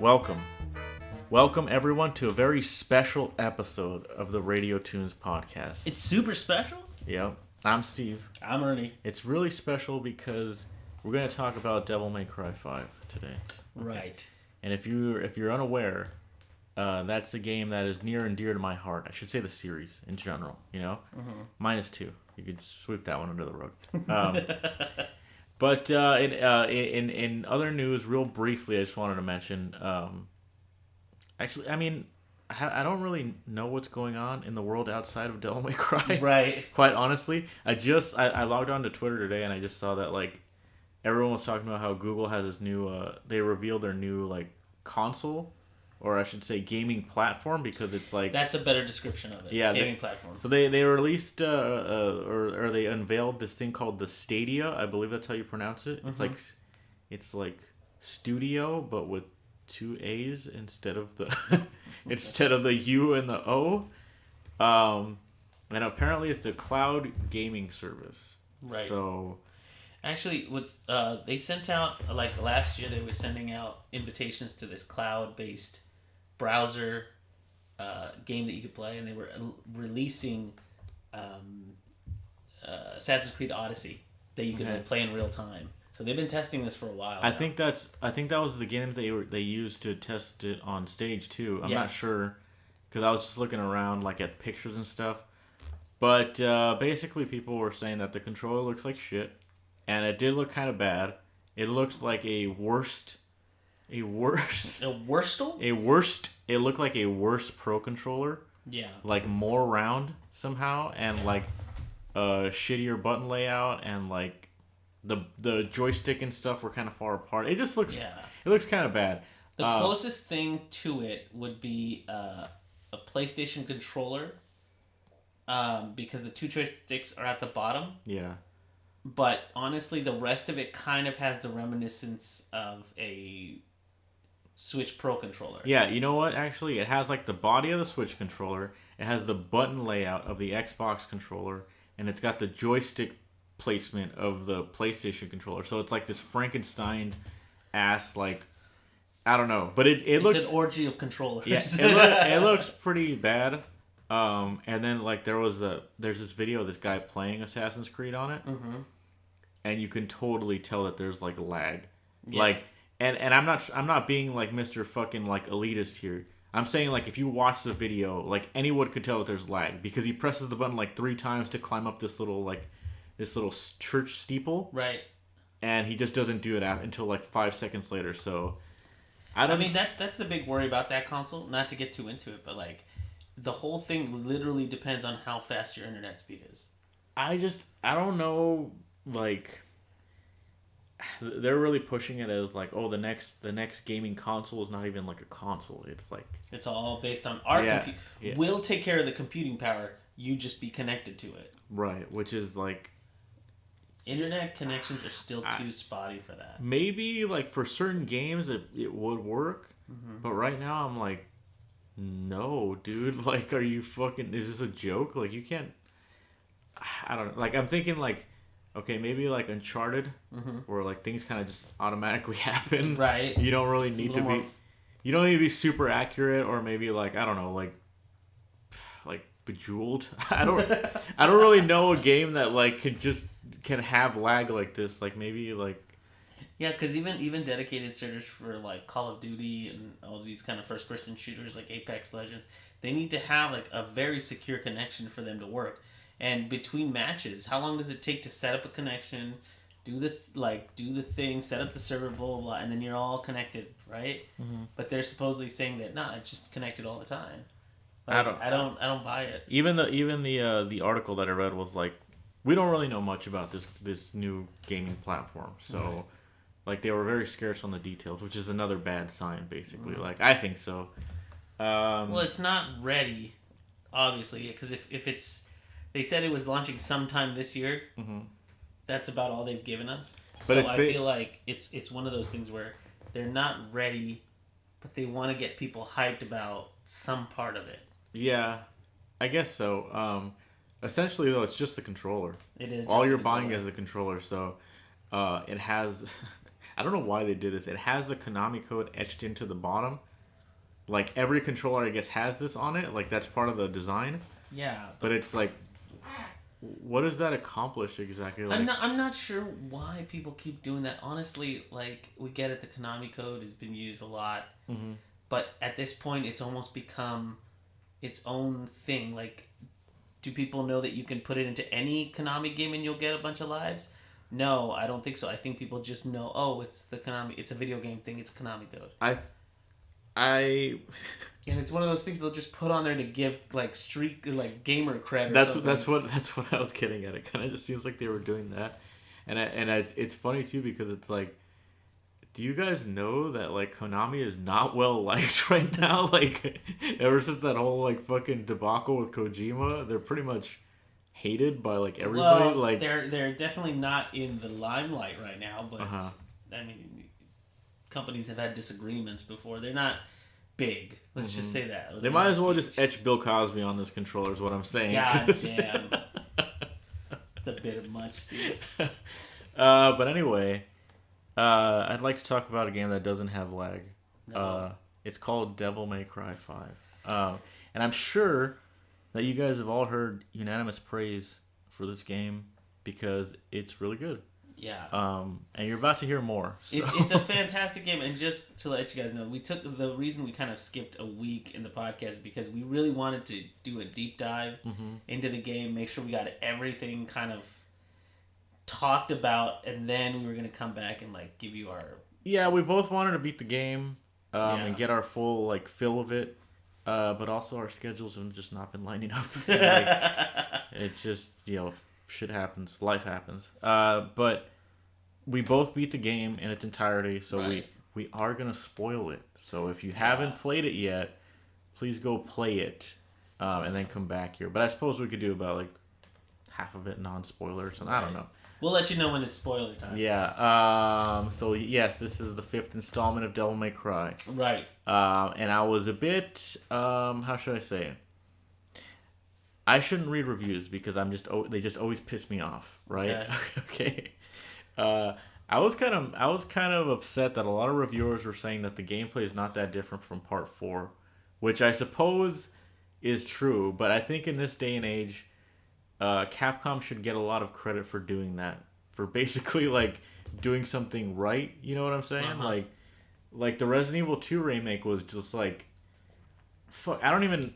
Welcome. Welcome, everyone, to a very special episode of the Radio Toons podcast. It's super special? Yep. I'm Steve. I'm Ernie. It's really special because we're going to talk about Devil May Cry 5 today. Okay? Right. And if you're unaware, that's a game that is near and dear to my heart. I should say the series in general, you know? Mm-hmm. Minus 2. You could sweep that one under the rug. But in other news, real briefly, I just wanted to mention... actually, I mean, I don't really know what's going on in the world outside of Devil May Cry. Right. Quite honestly. I logged on to Twitter today and I just saw that, like, everyone was talking about how Google has this new... they revealed their new, like, console... Or I should say gaming platform, because it's like... That's a better description of it. Yeah, gaming platform. So they released, or they unveiled this thing called the Stadia. I believe that's how you pronounce it. Mm-hmm. It's like studio, but with 2 A's instead of the U and the O. And apparently it's a cloud gaming service. Right. So... Actually, they sent out, like last year, they were sending out invitations to this cloud-based browser game that you could play, and they were releasing Assassin's Creed Odyssey that you could play in real time. So they've been testing this for a while. I think that was the game that they used to test it on stage too. I'm not sure, because I was just looking around like at pictures and stuff. But basically, people were saying that the controller looks like shit. And it did look kind of bad. It looked like a worst. It looked like a worse Pro controller. Yeah. Like more round somehow, and like a shittier button layout, and like the joystick and stuff were kind of far apart. It just looks. Yeah. It looks kind of bad. The closest thing to it would be a PlayStation controller, because the 2 joysticks are at the bottom. Yeah. But honestly, the rest of it kind of has the reminiscence of a Switch Pro controller. Yeah, you know what? Actually, it has like the body of the Switch controller. It has the button layout of the Xbox controller, and it's got the joystick placement of the PlayStation controller. So it's like this Frankenstein ass, like, I don't know, but it looks... It's an orgy of controllers. Yeah, it looks pretty bad. And then like there's this video of this guy playing Assassin's Creed on it, and you can totally tell that there's like lag, like and I'm not being like Mr. fucking like elitist here. I'm saying like if you watch the video, like anyone could tell that there's lag, because he presses the button like 3 times to climb up this little church steeple, right? And he just doesn't do it until like 5 seconds later. So I mean that's the big worry about that console. Not to get too into it, but like. The whole thing literally depends on how fast your internet speed is. I don't know, like, they're really pushing it as like, oh, the next gaming console is not even like a console. It's like... It's all based on our computer. Yeah. We'll take care of the computing power. You just be connected to it. Right, which is like... Internet connections are still too spotty for that. Maybe, like, for certain games it would work, but right now I'm like, no, dude, like, are you fucking... Is this a joke? Like, you can't... I don't know. Like, I'm thinking, like, okay, maybe, like, Uncharted, where, like, things kind of just automatically happen. Right. You don't really need to be... You don't need to be super accurate, or maybe, like, I don't know, like Bejeweled. I don't really know a game that, like, can have lag like this. Like, maybe, like... Yeah, because even dedicated servers for like Call of Duty and all these kind of first-person shooters like Apex Legends, they need to have like a very secure connection for them to work. And between matches, how long does it take to set up a connection, do the thing, set up the server, blah blah blah, and then you're all connected, right? Mm-hmm. But they're supposedly saying that it's just connected all the time. Like, I don't buy it. Even the article that I read was like, we don't really know much about this new gaming platform, so. Right. Like, they were very scarce on the details, which is another bad sign, basically. Like, I think so. Well, it's not ready, obviously, because if it's... They said it was launching sometime this year. Mm-hmm. That's about all they've given us. But so I feel like it's one of those things where they're not ready, but they want to get people hyped about some part of it. Yeah, I guess so. Essentially, though, it's just the controller. It is. All you're buying is the controller, so it has... I don't know why they did this. It has the Konami code etched into the bottom. Like, every controller, I guess, has this on it. Like, that's part of the design. Yeah. But it's like, what does that accomplish exactly? Like, I'm not sure why people keep doing that. Honestly, like, we get it, the Konami code has been used a lot. Mm-hmm. But at this point, it's almost become its own thing. Like, do people know that you can put it into any Konami game and you'll get a bunch of lives? No, I don't think so. I think people just know, oh, it's the Konami, it's a video game thing, it's Konami code. And it's one of those things they'll just put on there to give like streak or like gamer cred. That's what I was getting at. It kind of just seems like they were doing that, and it's funny too because it's like, do you guys know that like Konami is not well liked right now? Like, ever since that whole like fucking debacle with Kojima, they're pretty much hated by like everybody. Well, like they're definitely not in the limelight right now, but I mean, companies have had disagreements before. They're not big. Let's just say that. They might as well just etch Bill Cosby on this controller is what I'm saying. God damn. It's a bit much, Steve. But anyway, I'd like to talk about a game that doesn't have lag. No. It's called Devil May Cry 5. And I'm sure that you guys have all heard unanimous praise for this game because it's really good. Yeah. And you're about to hear more. So. It's a fantastic game, and just to let you guys know, the reason we kind of skipped a week in the podcast because we really wanted to do a deep dive into the game, make sure we got everything kind of talked about, and then we were going to come back and like give you our... Yeah, we both wanted to beat the game and get our full like fill of it, but also our schedules have just not been lining up. It's just, shit happens, life happens. But we both beat the game in its entirety, so we are gonna spoil it. So if you haven't played it yet, please go play it, and then come back here. But I suppose we could do about like half of it non-spoilers, and I don't know. We'll let you know when it's spoiler time. Yeah. So yes, this is the 5th installment of Devil May Cry. Right. And I was a bit, how should I say? I shouldn't read reviews because they just always piss me off, right? Okay. I was kind of upset that a lot of reviewers were saying that the gameplay is not that different from Part 4, which I suppose is true, but I think in this day and age, Capcom should get a lot of credit for doing that, for basically like doing something right. You know what I'm saying? Like the Resident Evil 2 remake was just like, fuck. I wasn't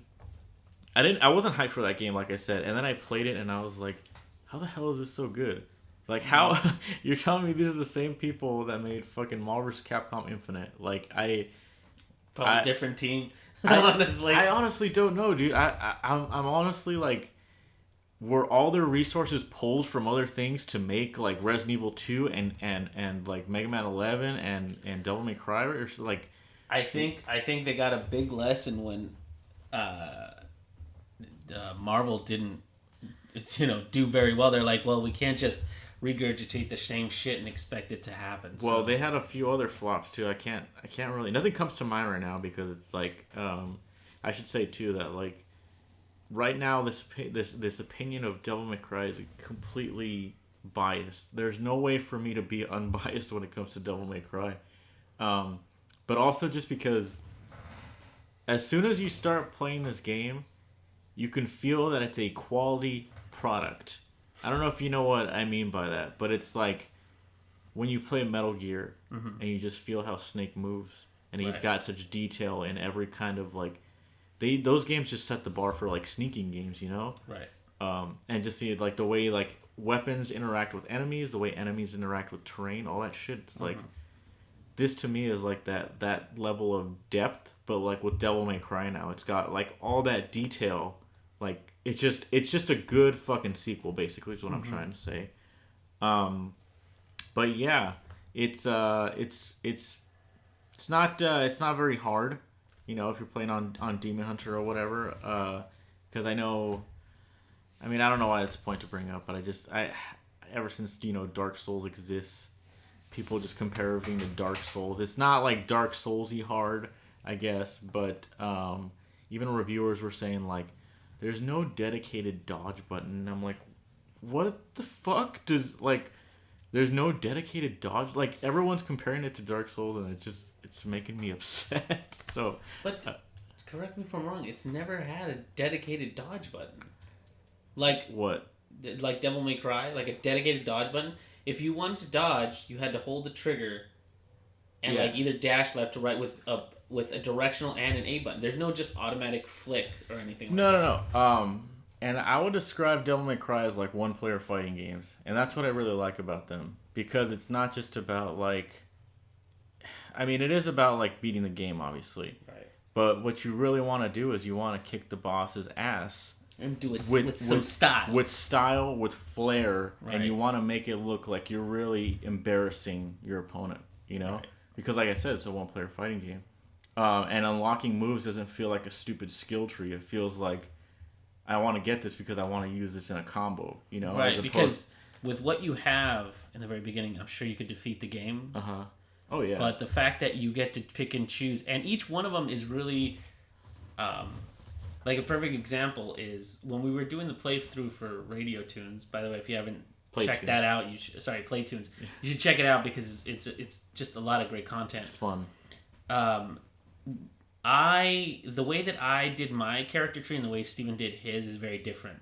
hyped for that game, like I said, and then I played it and I was like, how the hell is this so good? Like, how you're telling me these are the same people that made fucking Marvel vs. Capcom Infinite? Like, probably different team. Honestly, I honestly don't know, dude. I'm honestly like, were all their resources pulled from other things to make like Resident Evil 2 and like Mega Man 11 and Devil May Cry, or like? I think they got a big lesson when Marvel didn't do very well. They're like, well, we can't just regurgitate the same shit and expect it to happen. Well, they had a few other flops too. I can't really, nothing comes to mind right now because it's like, I should say too that like right now this opinion of Devil May Cry is completely biased. There's no way for me to be unbiased when it comes to Devil May Cry, but also just because as soon as you start playing this game, you can feel that it's a quality product. I don't know if you know what I mean by that, but it's like when you play Metal Gear and you just feel how Snake moves, and he's got such detail in every kind of like, those games just set the bar for like sneaking games, right? And just see like the way like weapons interact with enemies, the way enemies interact with terrain, all that shit. It's like, this to me is like that level of depth, but like with Devil May Cry now, it's got like all that detail. Like it's just a good fucking sequel, basically, is what I'm trying to say. But yeah, it's not very hard, if you're playing on Demon Hunter or whatever. Because I don't know why it's a point to bring up, but ever since Dark Souls exists, people just compare everything to Dark Souls. It's not like Dark Souls-y hard, I guess, but even reviewers were saying like, there's no dedicated dodge button. I'm like, what the fuck does like There's no dedicated dodge. Like, everyone's comparing it to Dark Souls, and it's making me upset. So, but correct me if I'm wrong. It's never had a dedicated dodge button. Like what? Like Devil May Cry, like a dedicated dodge button. If you wanted to dodge, you had to hold the trigger, and like either dash left to right with a directional and an A button. There's no just automatic flick or anything. No. And I would describe Devil May Cry as like one-player fighting games, and that's what I really like about them, because it's not just about like. I mean, it is about like beating the game, obviously. Right. But what you really want to do is you want to kick the boss's ass. And do it with some style. With style, with flair, right. And you want to make it look like you're really embarrassing your opponent, you know? Right. Because like I said, it's a one-player fighting game. And unlocking moves doesn't feel like a stupid skill tree. It feels like, I want to get this because I want to use this in a combo, you know? Right, because with what you have in the very beginning, I'm sure you could defeat the game. Uh-huh. Oh, yeah. But the fact that you get to pick and choose, and each one of them is really... like a perfect example is when we were doing the playthrough for Radio Toons. By the way, if you haven't checked that out, Play Toons. You should check it out because it's just a lot of great content. It's fun. The way that I did my character tree and the way Steven did his is very different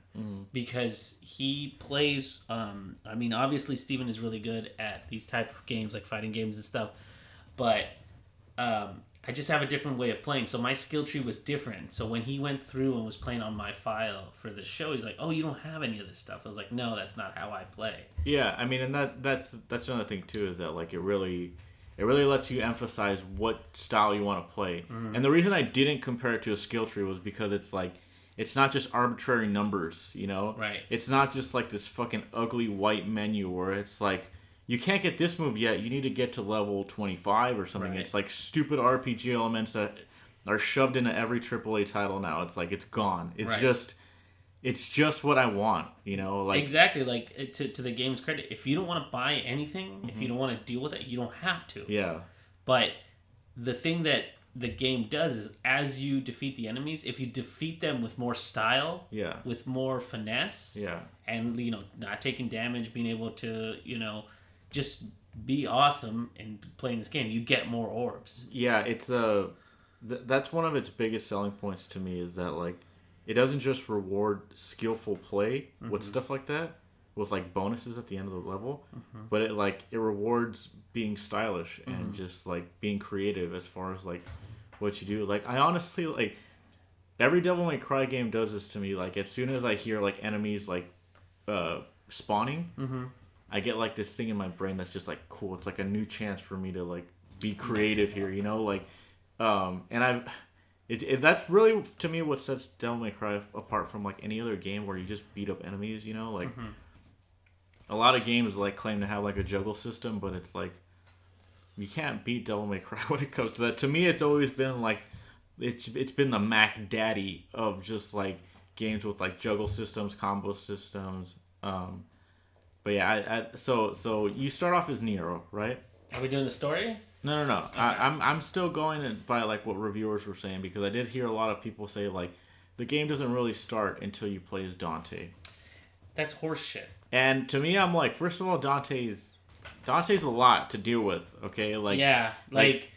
because he plays. I mean, obviously Steven is really good at these type of games like fighting games and stuff, but. I just have a different way of playing. So my skill tree was different. So when he went through and was playing on my file for the show, he's like, "Oh, you don't have any of this stuff." I was like, "No, that's not how I play." Yeah, I mean, and that's another thing too, is that like it really lets you emphasize what style you want to play. Mm-hmm. And the reason I didn't compare it to a skill tree was because it's like it's not just arbitrary numbers, you know? Right. It's not just like this fucking ugly white menu where it's like you can't get this move yet. You need to get to level 25 or something. Right. It's like stupid RPG elements that are shoved into every AAA title now. It's like it's gone. It's just what I want, you know. Like exactly. Like to the game's credit, if you don't want to buy anything, if you don't want to deal with it, you don't have to. Yeah. But the thing that the game does is, as you defeat the enemies, if you defeat them with more style, with more finesse, and not taking damage, being able to just be awesome in playing this game, you get more orbs. Yeah, it's that's one of its biggest selling points to me, is that like it doesn't just reward skillful play with stuff like that, with like bonuses at the end of the level, but it rewards being stylish and just like being creative as far as like what you do. Like I honestly like every Devil May Cry game does this to me. Like as soon as I hear like enemies like spawning, I get like this thing in my brain that's just like cool. It's like a new chance for me to like be creative here, you know, like, and that's really to me what sets Devil May Cry apart from like any other game where you just beat up enemies, you know, like a lot of games like claim to have like a juggle system, but it's like you can't beat Devil May Cry when it comes to that. To me, it's always been like it's been the Mac Daddy of just like games with like juggle systems, combo systems. But yeah, so you start off as Nero, right? Are we doing the story? No. Okay. I'm still going by like what reviewers were saying, because I did hear a lot of people say like the game doesn't really start until you play as Dante. That's horseshit. And to me, I'm like, first of all, Dante's a lot to deal with. Okay, like yeah, like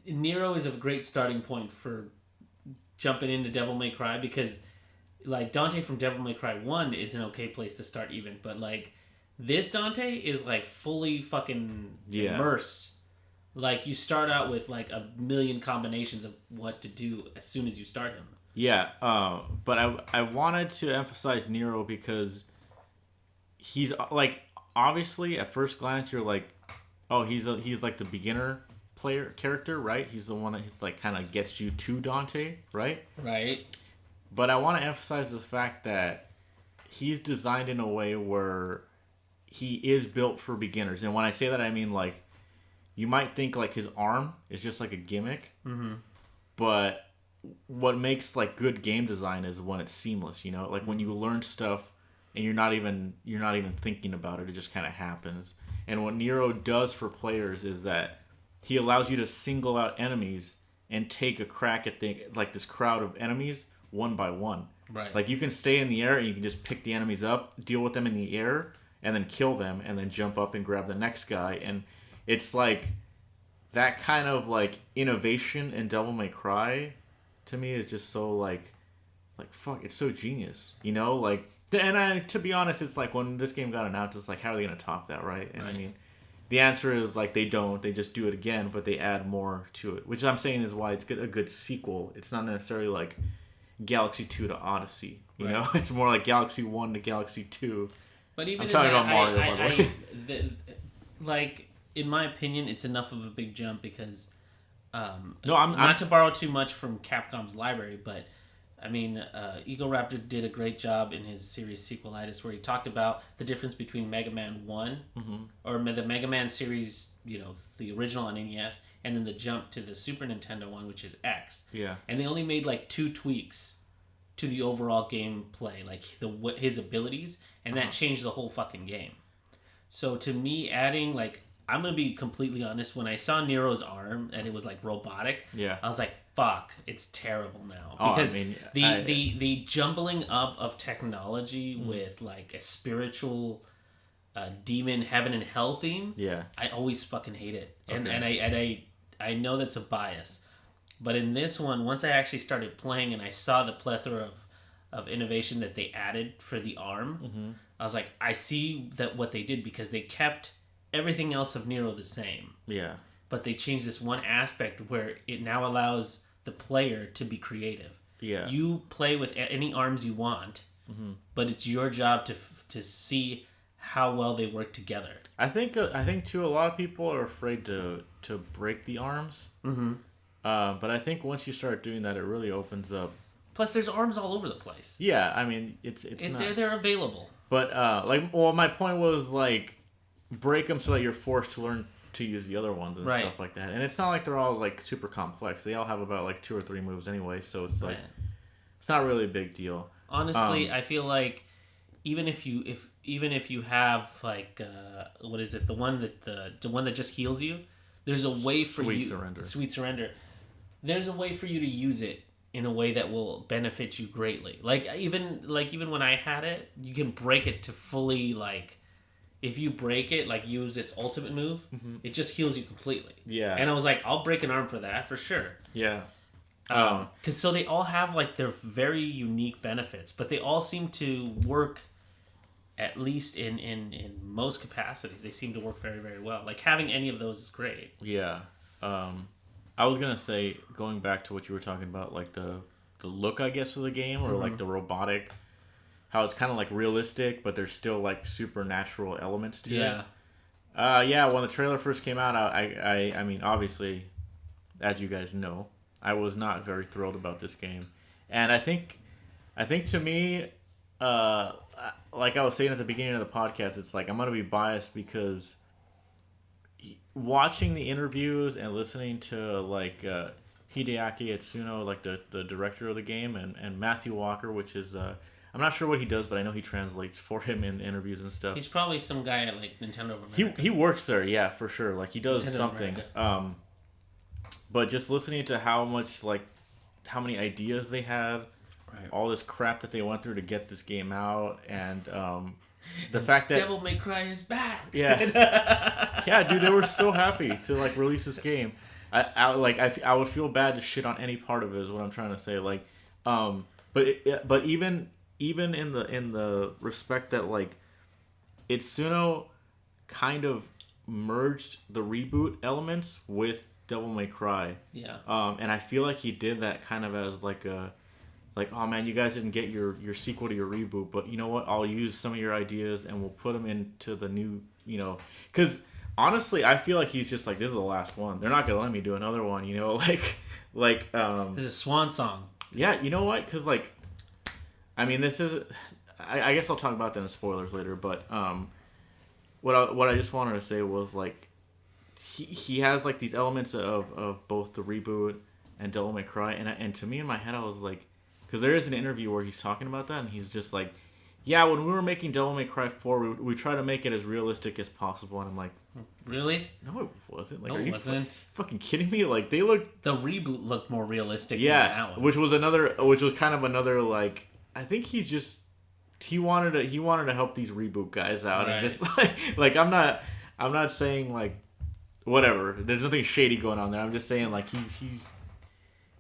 Nero is a great starting point for jumping into Devil May Cry, because like Dante from Devil May Cry 1 is an okay place to start even, but like this Dante is like fully fucking immersed. Like you start out with like a million combinations of what to do as soon as you start him. Yeah, but I wanted to emphasize Nero because he's like, obviously at first glance you're like, oh, he's like the beginner player character, right? He's the one that like kind of gets you to Dante, right? Right. But I want to emphasize the fact that he's designed in a way where he is built for beginners. And when I say that, I mean like you might think like his arm is just like a gimmick, but what makes like good game design is when it's seamless. You know, like when you learn stuff and you're not even thinking about it; it just kind of happens. And what Nero does for players is that he allows you to single out enemies and take a crack at like this crowd of enemies one by one. Right. Like you can stay in the air and you can just pick the enemies up, deal with them in the air, and then kill them and then jump up and grab the next guy. And it's like that kind of like innovation in Devil May Cry to me is just so like fuck, it's so genius, you know? Like, and to be honest, it's like when this game got announced, it's like, how are they gonna top that, right? And I mean, the answer is like they just do it again, but they add more to it, which I'm saying is why it's a good sequel. It's not necessarily like Galaxy 2 to Odyssey, you know? It's more like Galaxy 1 to Galaxy 2. But even I'm talking about Mario, by the way. Like, in my opinion, it's enough of a big jump because, I'm not to borrow too much from Capcom's library, but I mean, Eagle Raptor did a great job in his series Sequelitis, where he talked about the difference between Mega Man 1, or the Mega Man series, you know, the original on NES, and then the jump to the Super Nintendo one, which is X. Yeah. And they only made like 2 tweaks to the overall gameplay, like his abilities, and that changed the whole fucking game. So to me, adding like, I'm gonna be completely honest, when I saw Nero's arm and it was like robotic, I was like, fuck, it's terrible now. Because the jumbling up of technology with like a spiritual demon heaven and hell theme, I always fucking hate it. And I know that's a bias. But in this one, once I actually started playing and I saw the plethora of innovation that they added for the arm, I was like, I see that what they did, because they kept everything else of Nero the same. Yeah. But they changed this one aspect where it now allows the player to be creative. Yeah. You play with any arms you want, but it's your job to see how well they work together. I think too, a lot of people are afraid to break the arms. But I think once you start doing that, it really opens up. Plus, there's arms all over the place. Yeah, I mean, it's not... They're available. But my point was like, break them so that you're forced to learn to use the other ones and stuff like that. And it's not like they're all like super complex. They all have about like 2 or 3 moves anyway, so it's like it's not really a big deal. Honestly, I feel like even if you have like what is it, the one that just heals you, there's a way for Sweet Surrender. There's a way for you to use it in a way that will benefit you greatly. Like even when I had it, you can break it to fully like. If you break it, like use its ultimate move, it just heals you completely. Yeah. And I was like, I'll break an arm for that for sure. Yeah. Because so they all have like their very unique benefits, but they all seem to work, at least in most capacities. They seem to work very, very well. Like having any of those is great. Yeah. I was gonna say, going back to what you were talking about, like the look, I guess, of the game, or like the robotic. How it's kind of like realistic, but there's still like supernatural elements to it. Yeah, when the trailer first came out, I mean, obviously, as you guys know, I was not very thrilled about this game. And I think to me, like I was saying at the beginning of the podcast, it's like I'm going to be biased because watching the interviews and listening to like Hideaki Itsuno, like the director of the game, and Matthew Walker, which is... I'm not sure what he does, but I know he translates for him in interviews and stuff. He's probably some guy at like Nintendo of America. He works there, yeah, for sure. Like he does Nintendo something. But just listening to how many ideas they had, all this crap that they went through to get this game out, and the fact that Devil May Cry is back. Yeah, yeah, dude, they were so happy to like release this game. I would feel bad to shit on any part of it. Is what I'm trying to say. Like, but even in the respect that like Itsuno kind of merged the reboot elements with Devil May Cry. Yeah. And I feel like he did that kind of as like oh man, you guys didn't get your sequel to your reboot, but you know what? I'll use some of your ideas and we'll put them into the new, you know, because honestly, I feel like he's just like, this is the last one. They're not gonna let me do another one, you know, like this is a swan song. Yeah, you know what? Because like. I mean, this is... I guess I'll talk about that in spoilers later, but what I just wanted to say was, like, he has, like, these elements of both the reboot and Devil May Cry, and to me, in my head, I was like... Because there is an interview where he's talking about that, and he's just like, yeah, when we were making Devil May Cry 4, we tried to make it as realistic as possible, and I'm like... Really? No, it wasn't. Like, no, it wasn't. Fucking kidding me? Like, they looked... The reboot looked more realistic than that one. which was kind of another, like... I think he's just he wanted to help these reboot guys out, Right. and just like I'm not saying like whatever. There's nothing shady going on there. I'm just saying like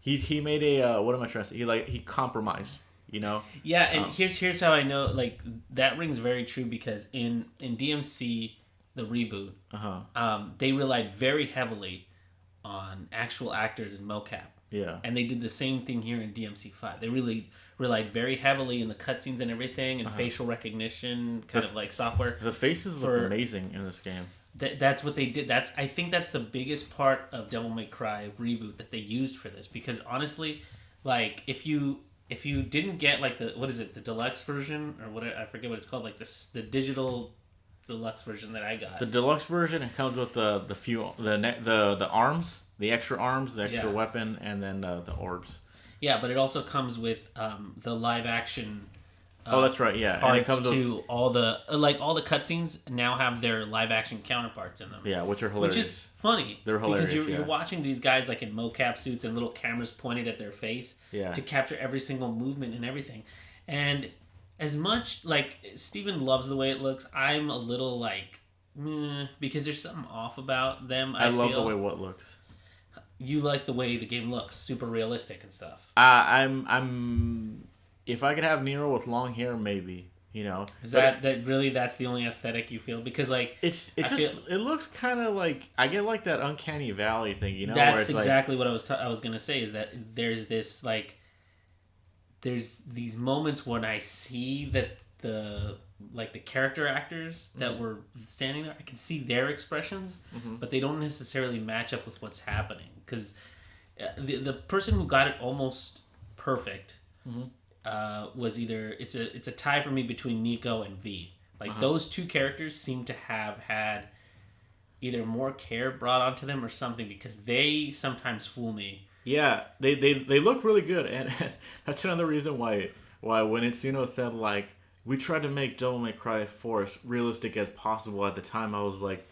he made a what am I trying to say? He compromised. You know? Yeah, and here's how I know like that rings very true because in DMC the reboot, they relied very heavily on actual actors and mocap. Yeah. And they did the same thing here in DMC5. They really relied very heavily in the cutscenes and everything and facial recognition kind of like software. The faces look amazing in this game. That's what they did. I think that's the biggest part of Devil May Cry reboot that they used for this because honestly, like if you didn't get like the deluxe version or what I forget what it's called, like the digital deluxe version that I got. The deluxe version, it comes with the arms, the extra arms, the extra weapon, and then the orbs. Yeah, but it also comes with the live action. That's right. Yeah, parts and it comes to all the cutscenes now have their live action counterparts in them. Yeah, which are hilarious. Which is funny. They're hilarious because you're watching these guys like in mocap suits and little cameras pointed at their face to capture every single movement and everything. And as much like Steven loves the way it looks, I'm a little like because there's something off about them. I love feel. the way what looks. You like the way the game looks, super realistic and stuff. I'm if I could have Nero with long hair, maybe. You know, is that really that's the only aesthetic you feel? Because like it looks kind of like I get like that uncanny valley thing. You know, that's exactly what I was gonna say. Is that there's this like there's these moments when I see that the character actors that were standing there, I can see their expressions, but they don't necessarily match up with what's happening because the person who got it almost perfect. Was either it's a tie for me between Nico and V. Like those two characters seem to have had either more care brought onto them or something because they sometimes fool me. Yeah, they look really good, and that's another reason why when Itsuno said like we tried to make Devil May Cry 4 as realistic as possible at the time, I was like,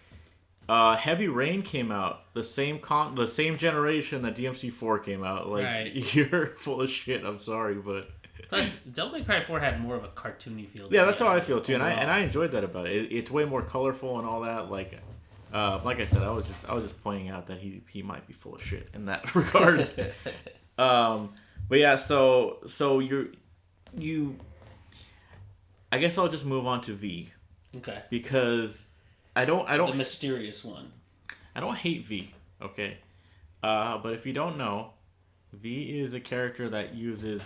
Heavy Rain came out the same generation that DMC4 came out. Like right. You're full of shit. I'm sorry, but. Plus, Devil May Cry 4 had more of a cartoony feel. Yeah, that's how I feel too, and I enjoyed that about it. It's way more colorful and all that. Like I said, I was just pointing out that he might be full of shit in that regard. But yeah, so you. I guess I'll just move on to V. Okay. Because I don't the mysterious one. I don't hate V. Okay. But if you don't know. V is a character that uses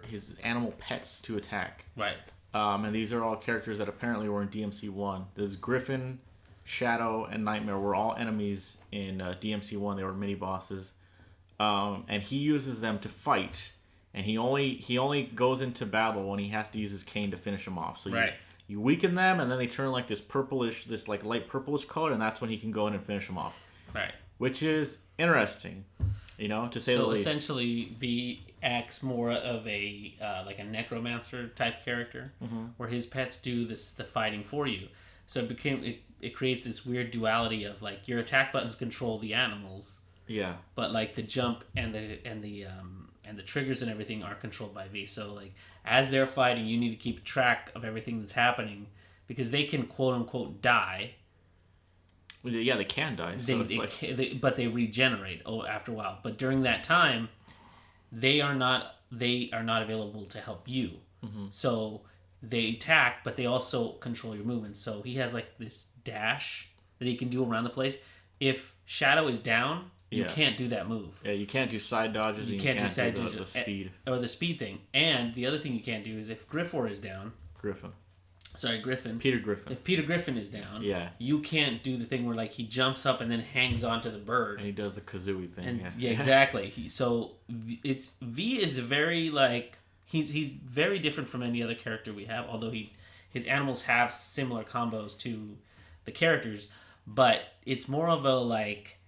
his animal pets to attack. Right. And these are all characters that apparently were in DMC 1. There's Griffin, Shadow, and Nightmare were all enemies in DMC 1. They were mini bosses. And he uses them to fight. And he only goes into battle when he has to use his cane to finish them off. So you weaken them, and then they turn like this light purplish color, and that's when he can go in and finish them off. Right. Which is interesting. You know, to say the least. So essentially, V acts more of a like a necromancer type character, where his pets do the fighting for you. So it creates this weird duality of like your attack buttons control the animals, but like the jump and the triggers and everything are controlled by V. So like as they're fighting, you need to keep track of everything that's happening because they can quote unquote die. Yeah, they can die. So but they regenerate after a while. But during that time, they are not available to help you. So they attack, but they also control your movements. So he has like this dash that he can do around the place. If Shadow is down, you can't do that move. Yeah, you can't do side dodges. You can't do side dodges. The speed or the speed thing. And the other thing you can't do is if Griffin is down. Peter Griffin. If Peter Griffin is down, you can't do the thing where like he jumps up and then hangs onto the bird. And he does the kazooie thing. And, exactly. V is very like he's very different from any other character we have. Although his animals have similar combos to the characters, but it's more of a like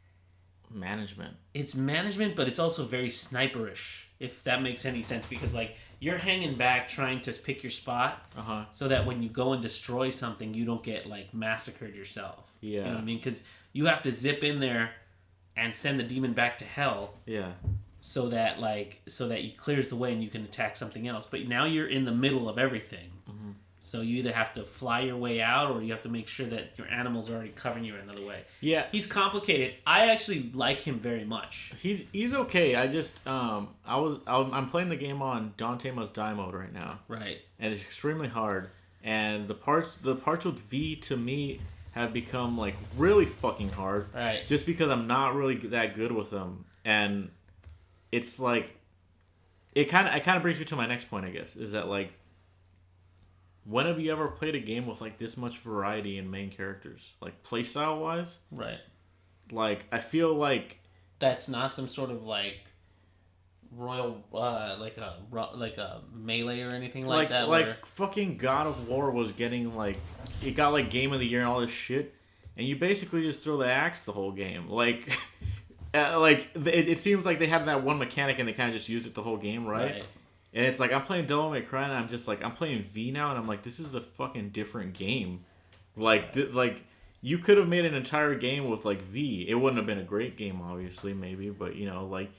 management. It's management, but it's also very sniperish. If that makes any sense, because like. You're hanging back trying to pick your spot so that when you go and destroy something, you don't get like massacred yourself. Yeah. You know what I mean? Because you have to zip in there and send the demon back to hell. Yeah. So that he clears the way and you can attack something else. But now you're in the middle of everything. So you either have to fly your way out, or you have to make sure that your animals are already covering you another way. Yeah, he's complicated. I actually like him very much. He's okay. I just I'm playing the game on Dante Must Die mode right now. Right. And it's extremely hard. And the parts with V to me have become like really fucking hard. Right. Just because I'm not really that good with them, and it's like it kind of brings me to my next point, I guess, is that like, when have you ever played a game with like this much variety in main characters, like playstyle wise? Right. Like, I feel like that's not some sort of like royal like a melee or anything like that. Like where... fucking God of War was getting like, it got like Game of the Year and all this shit, and you basically just throw the axe the whole game. Like, it seems like they have that one mechanic and they kind of just use it the whole game, right? And it's like, I'm playing Devil May Cry and I'm just like, I'm playing V now and I'm like, this is a fucking different game. Like, you could have made an entire game with like V. It wouldn't have been a great game, obviously, maybe, but you know, like,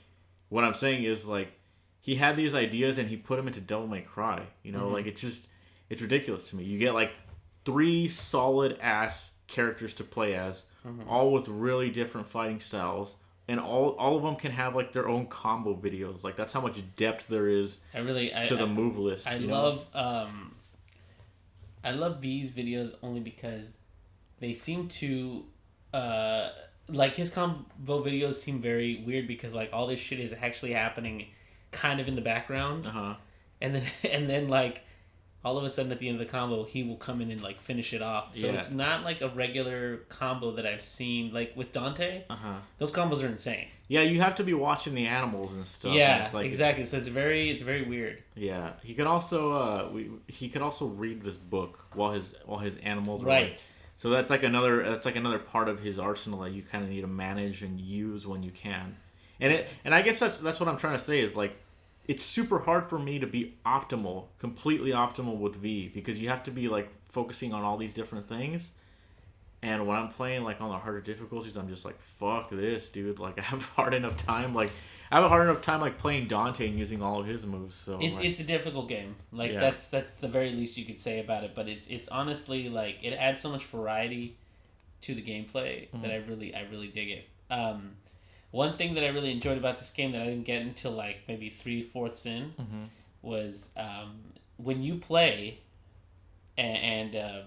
what I'm saying is like, he had these ideas and he put them into Devil May Cry. You know, like, it's ridiculous to me. You get like 3 solid ass characters to play as, all with really different fighting styles. And all of them can have like their own combo videos. Like, that's how much depth there is to the move list. I love V's videos only because they seem to like, his combo videos seem very weird because like all this shit is actually happening kind of in the background. And then like all of a sudden at the end of the combo he will come in and like finish it off. So it's not like a regular combo that I've seen like with Dante. Those combos are insane. Yeah, you have to be watching the animals and stuff. Yeah, and like, exactly. So it's very weird. Yeah, he could also he could also read this book while his animals are right. Like, so that's like another part of his arsenal that you kind of need to manage and use when you can. And I guess that's what I'm trying to say is like, it's super hard for me to be completely optimal with V, because you have to be like focusing on all these different things. And when I'm playing like on the harder difficulties, I'm just like, fuck this, dude. Like, I have a hard enough time like playing Dante and using all of his moves. So it's a difficult game. Like, that's the very least you could say about it. But it's honestly like, it adds so much variety to the gameplay that I really dig it. One thing that I really enjoyed about this game that I didn't get until like maybe 3/4 in was when you play and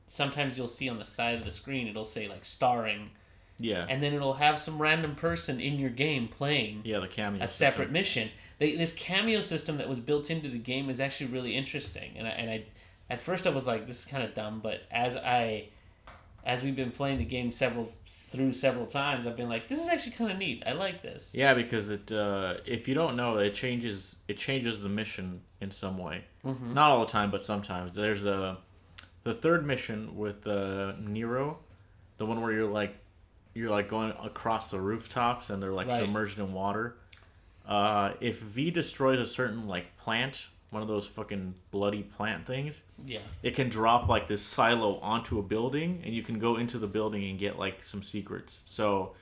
sometimes you'll see on the side of the screen it'll say like starring. Yeah. And then it'll have some random person in your game playing the cameo a separate mission. This cameo system that was built into the game is actually really interesting. And I at first I was like, this is kind of dumb, but as we've been playing the game several times, I've been like, this is actually kind of neat. I like this. Yeah, because it if you don't know, it changes the mission in some way. Not all the time, but sometimes. There's the third mission with Nero, the one where you're like going across the rooftops and they're like submerged in water. If V destroys a certain like plant, one of those fucking bloody plant things, it can drop like this silo onto a building, and you can go into the building and get like some secrets. So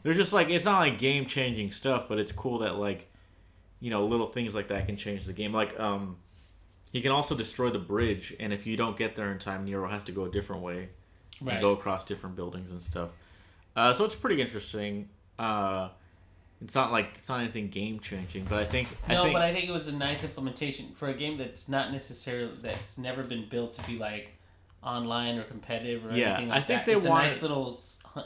there's just like, it's not like game changing stuff, but it's cool that like, you know, little things like that can change the game. Like he can also destroy the bridge, and if you don't get there in time, Nero has to go a different way and go across different buildings and stuff. So it's pretty interesting. It's not anything game changing, but I think it was a nice implementation for a game that's that's never been built to be like online or competitive or anything like that. It's a nice little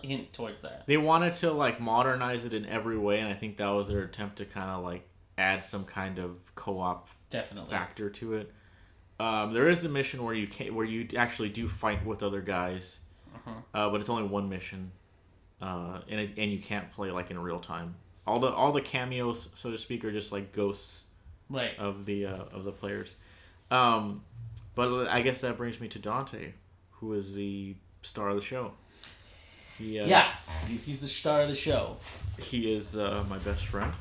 hint towards that. They wanted to like modernize it in every way, and I think that was their attempt to kind of like add some kind of co-op factor to it. There is a mission where you actually do fight with other guys, but it's only one mission, and you can't play like in real time. All the cameos, so to speak, are just like ghosts, of the players. But I guess that brings me to Dante, who is the star of the show. He's the star of the show. He is my best friend.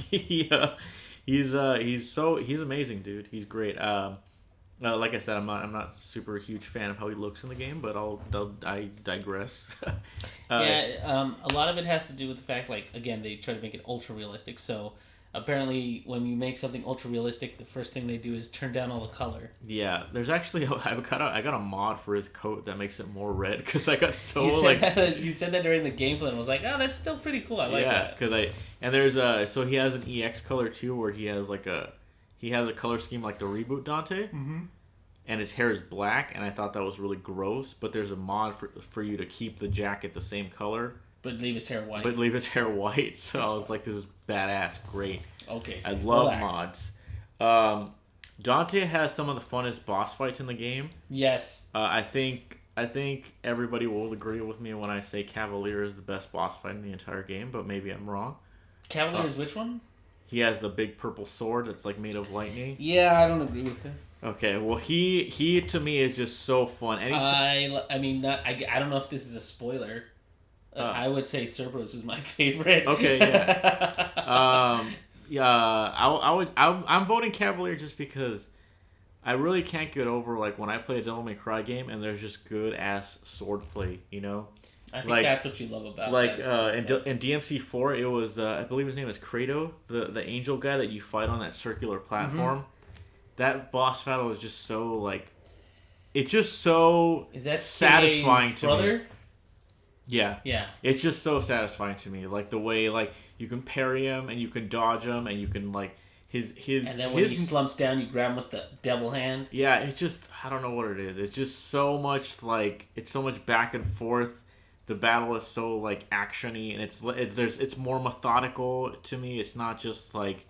He's amazing, dude. He's great. Like I said, I'm not super huge fan of how he looks in the game, but I digress. A lot of it has to do with the fact, like, again, they try to make it ultra realistic. So apparently when you make something ultra realistic, the first thing they do is turn down all the color. Yeah, there's actually I got a mod for his coat that makes it more red because I got so you said that during the gameplay. I was like, oh, that's still pretty cool. I like that. Yeah, and there's so he has an EX color too where he has a color scheme like the reboot Dante. Mm-hmm. And his hair is black, and I thought that was really gross. But there's a mod for you to keep the jacket the same color, but leave his hair white. So I was like, this is badass, great. Okay, so I love mods. Dante has some of the funnest boss fights in the game. Yes. I think everybody will agree with me when I say Cavalier is the best boss fight in the entire game, but maybe I'm wrong. Cavalier is which one? He has the big purple sword that's like made of lightning. Yeah, I don't agree with him. Okay, well he to me is just so fun. I don't know if this is a spoiler. I would say Cerberus is my favorite. Okay, yeah. I'm voting Cavalier just because I really can't get over like when I play a Devil May Cry game and there's just good ass swordplay, you know. I think that's what you love about in DMC4 it was I believe his name is Kratos, the angel guy that you fight on that circular platform. Mm-hmm. That boss battle is just so like, it's just so satisfying to me. Yeah. Yeah. It's just so satisfying to me, like the way like you can parry him and you can dodge him and you can like his and then when he slumps down, you grab him with the devil hand. Yeah, it's just I don't know what it is. It's just so much like it's so much back and forth. The battle is so like actiony and it's more methodical to me. It's not just like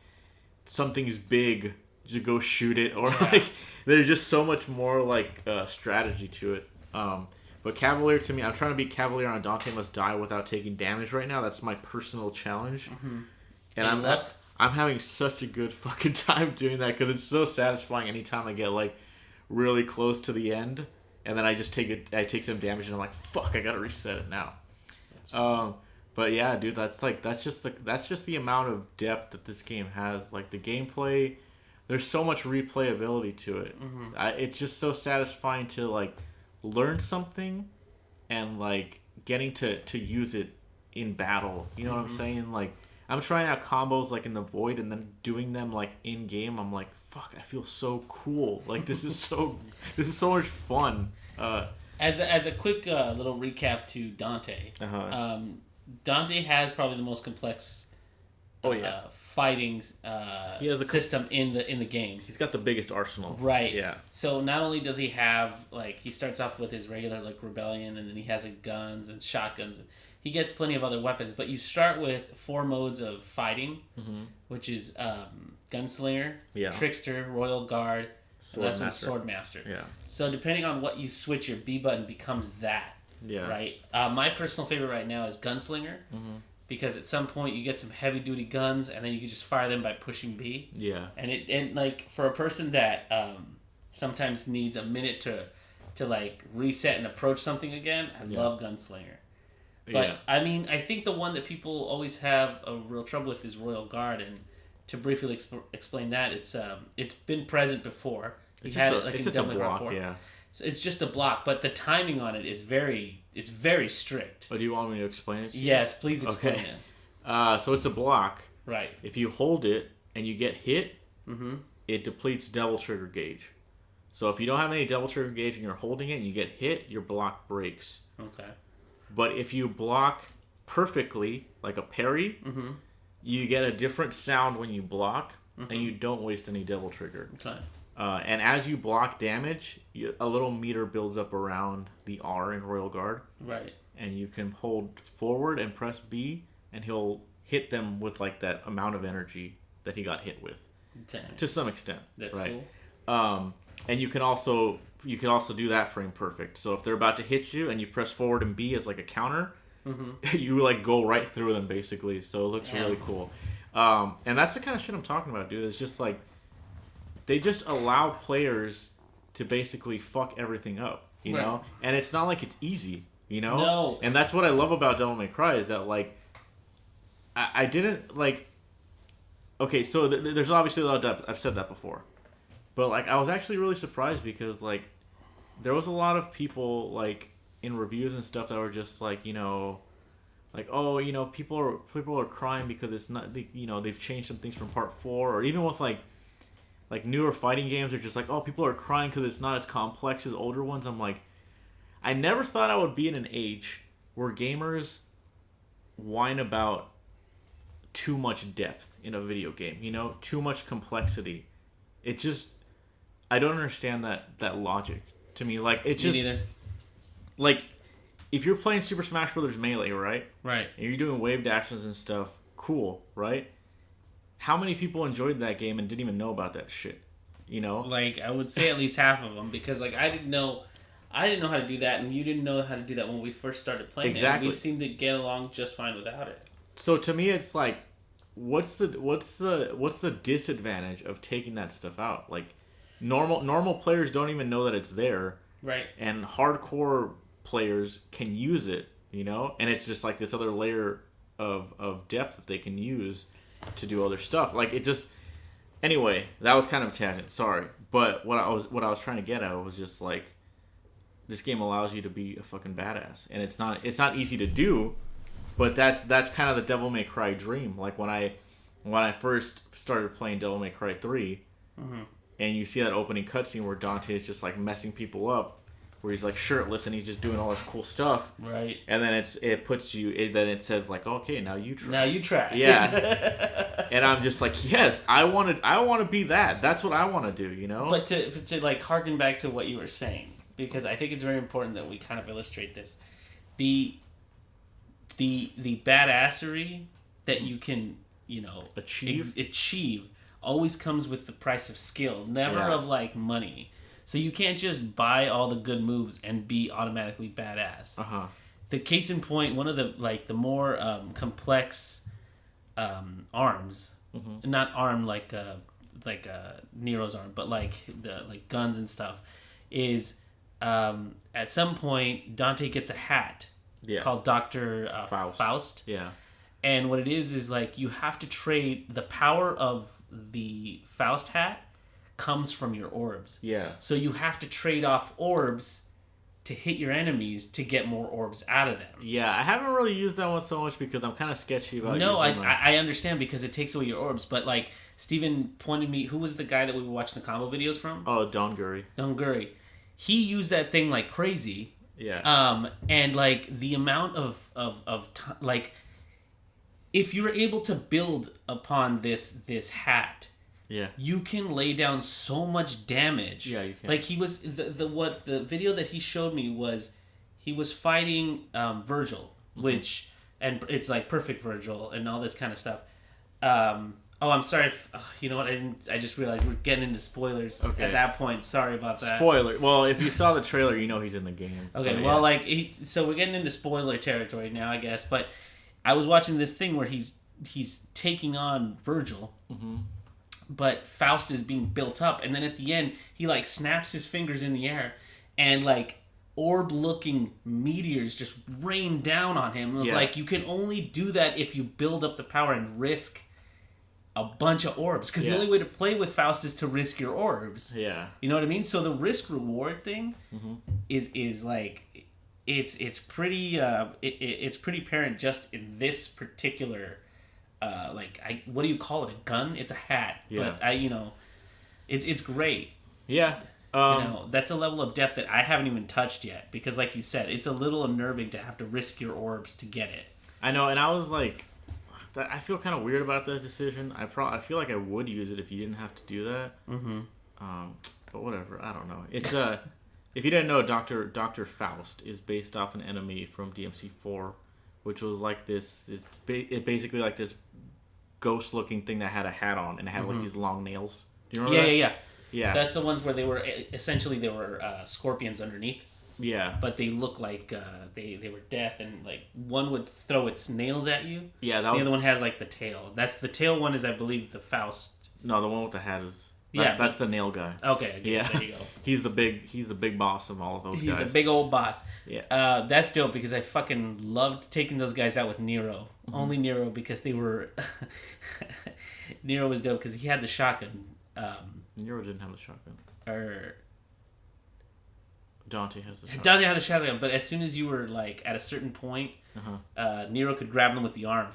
something's big. To go shoot it or like there's just so much more like strategy to it. But Cavalier to me, I'm trying to beat Cavalier on Dante Must Die without taking damage right now. That's my personal challenge. Mm-hmm. And I'm having such a good fucking time doing that because it's so satisfying anytime I get like really close to the end and then I just take some damage and I'm like fuck, I gotta reset it now. But yeah, dude, that's just the amount of depth that this game has. Like the gameplay. There's so much replayability to it. Mm-hmm. It's just so satisfying to like learn something and like getting to use it in battle. You know what I'm saying? Like I'm trying out combos like in the void and then doing them like in game. I'm like, fuck, I feel so cool. Like this is so much fun. As a quick little recap to Dante. Dante has probably the most complex. Fighting system in the game. He's got the biggest arsenal. Right. Yeah. So not only does he have like he starts off with his regular like rebellion and then he has like guns and shotguns. He gets plenty of other weapons, but you start with 4 modes of fighting, which is gunslinger, trickster, royal guard, swordmaster. Yeah. So depending on what you switch, your B button becomes that. Yeah. Right. My personal favorite right now is gunslinger. Mm-hmm. Because at some point you get some heavy duty guns and then you can just fire them by pushing B. Yeah. And like for a person that sometimes needs a minute to like reset and approach something again, I love Gunslinger. But I mean, I think the one that people always have a real trouble with is Royal Guard, and to briefly explain that, it's been present before. It's just a block, yeah. So it's just a block, but the timing on it is very strict. Oh, do you want me to explain it to you? Yes, please explain it. So it's a block. Right. If you hold it and you get hit, it depletes Devil Trigger gauge. So if you don't have any Devil Trigger gauge and you're holding it and you get hit, your block breaks. Okay. But if you block perfectly, like a parry, you get a different sound when you block, and you don't waste any Devil Trigger. Okay. And as you block damage, a little meter builds up around the R in Royal Guard. Right. And you can hold forward and press B, and he'll hit them with like that amount of energy that he got hit with. Dang. To some extent. That's right? Cool. And you can also do that frame perfect. So if they're about to hit you and you press forward and B as like a counter, you like go right through them basically. So it looks really cool. And that's the kind of shit I'm talking about, dude. It's just like they just allow players to basically fuck everything up, you know? And it's not like it's easy, you know? No. And that's what I love about Devil May Cry is that like I didn't like. Okay, so there's obviously a lot of depth. I've said that before. But, like, I was actually really surprised because, like, there was a lot of people, like, in reviews and stuff that were just, like, you know, like, oh, people are crying because it's not, they've changed some things from part 4, or even with like newer fighting games are just like, oh, people are crying because it's not as complex as older ones. I'm like, I never thought I would be in an age where gamers whine about too much depth in a video game, too much complexity. It just, I don't understand that logic to me. Like, it's just, me neither. Like, if you're playing Super Smash Bros. Melee, right? Right. And you're doing wave dashes and stuff, cool, right? How many people enjoyed that game and didn't even know about that shit? Like, I would say at least half of them, because like I didn't know how to do that, and you didn't know how to do that when we first started playing. Exactly. It. We seemed to get along just fine without it. So to me, it's like, what's the disadvantage of taking that stuff out? Like, normal players don't even know that it's there, right? And hardcore players can use it, and it's just like this other layer of depth that they can use to do other stuff. Like, it just, anyway, that was kind of a tangent. Sorry, but what I was trying to get at was just like, this game allows you to be a fucking badass, and it's not easy to do, but that's kind of the Devil May Cry dream. Like, when I first started playing Devil May Cry 3, and you see that opening cutscene where Dante is just like messing people up, where he's like shirtless and he's just doing all this cool stuff, right? And then then it says like, okay, now you try. Now you try. Yeah. And I'm just like, yes, I want to be that. That's what I want to do, But to like harken back to what you were saying, because I think it's very important that we kind of illustrate this. The badassery that you can, achieve always comes with the price of skill, never of like money. So you can't just buy all the good moves and be automatically badass. The case in point, one of the more complex arms, not arm like Nero's arm, but like guns and stuff, is at some point Dante gets a hat called Dr. Faust. Yeah. And what it is like you have to trade the power of the Faust hat comes from your orbs. Yeah. So you have to trade off orbs to hit your enemies to get more orbs out of them. Yeah, I haven't really used that one so much because I'm kind of sketchy about. No, I understand because it takes away your orbs, but like Steven pointed me, who was the guy that we were watching the combo videos from? Oh, Don Gurry. He used that thing like crazy. Yeah. And like the amount of like, if you're able to build upon this hat, you can lay down so much damage. Yeah, you can. Like, he was the video that he showed me was he was fighting Virgil, which, and it's like perfect Virgil and all this kind of stuff. Oh, I'm sorry. You know what? I just realized we're getting into spoilers at that point. Sorry about that. Spoiler. Well, if you saw the trailer, you know he's in the game. Okay. Well, so we're getting into spoiler territory now, I guess. But I was watching this thing where he's taking on Virgil, but Faust is being built up, and then at the end he like snaps his fingers in the air, and like orb-looking meteors just rain down on him. It was like, you can only do that if you build up the power and risk a bunch of orbs, because the only way to play with Faust is to risk your orbs. Yeah, you know what I mean. So the risk reward thing is like it's pretty it's pretty apparent just in this particular what do you call it? A gun? It's a hat. Yeah. But it's great. Yeah. That's a level of depth that I haven't even touched yet, because like you said, it's a little unnerving to have to risk your orbs to get it. I know, and I was like, I feel kind of weird about that decision. I feel like I would use it if you didn't have to do that. But whatever. I don't know. It's if you didn't know, Dr. Faust is based off an enemy from DMC4, which was like this basically like this ghost-looking thing that had a hat on and it had like these long nails. Do you remember that? Yeah. That's the ones where they were essentially scorpions underneath. Yeah. But they look like they were death, and like one would throw its nails at you. Yeah, the other one has like the tail. That's the tail one is, I believe, the Faust. No, the one with the hat is. That's the nail guy. Okay, yeah. There you go. He's the big boss of all of those guys. He's the big old boss. Yeah. That's dope, because I fucking loved taking those guys out with Nero. Only Nero, because they were Nero was dope because he had the shotgun. Nero didn't have the shotgun. Or Dante has the shotgun. Dante had the shotgun, but as soon as you were like at a certain point, Nero could grab them with the arm.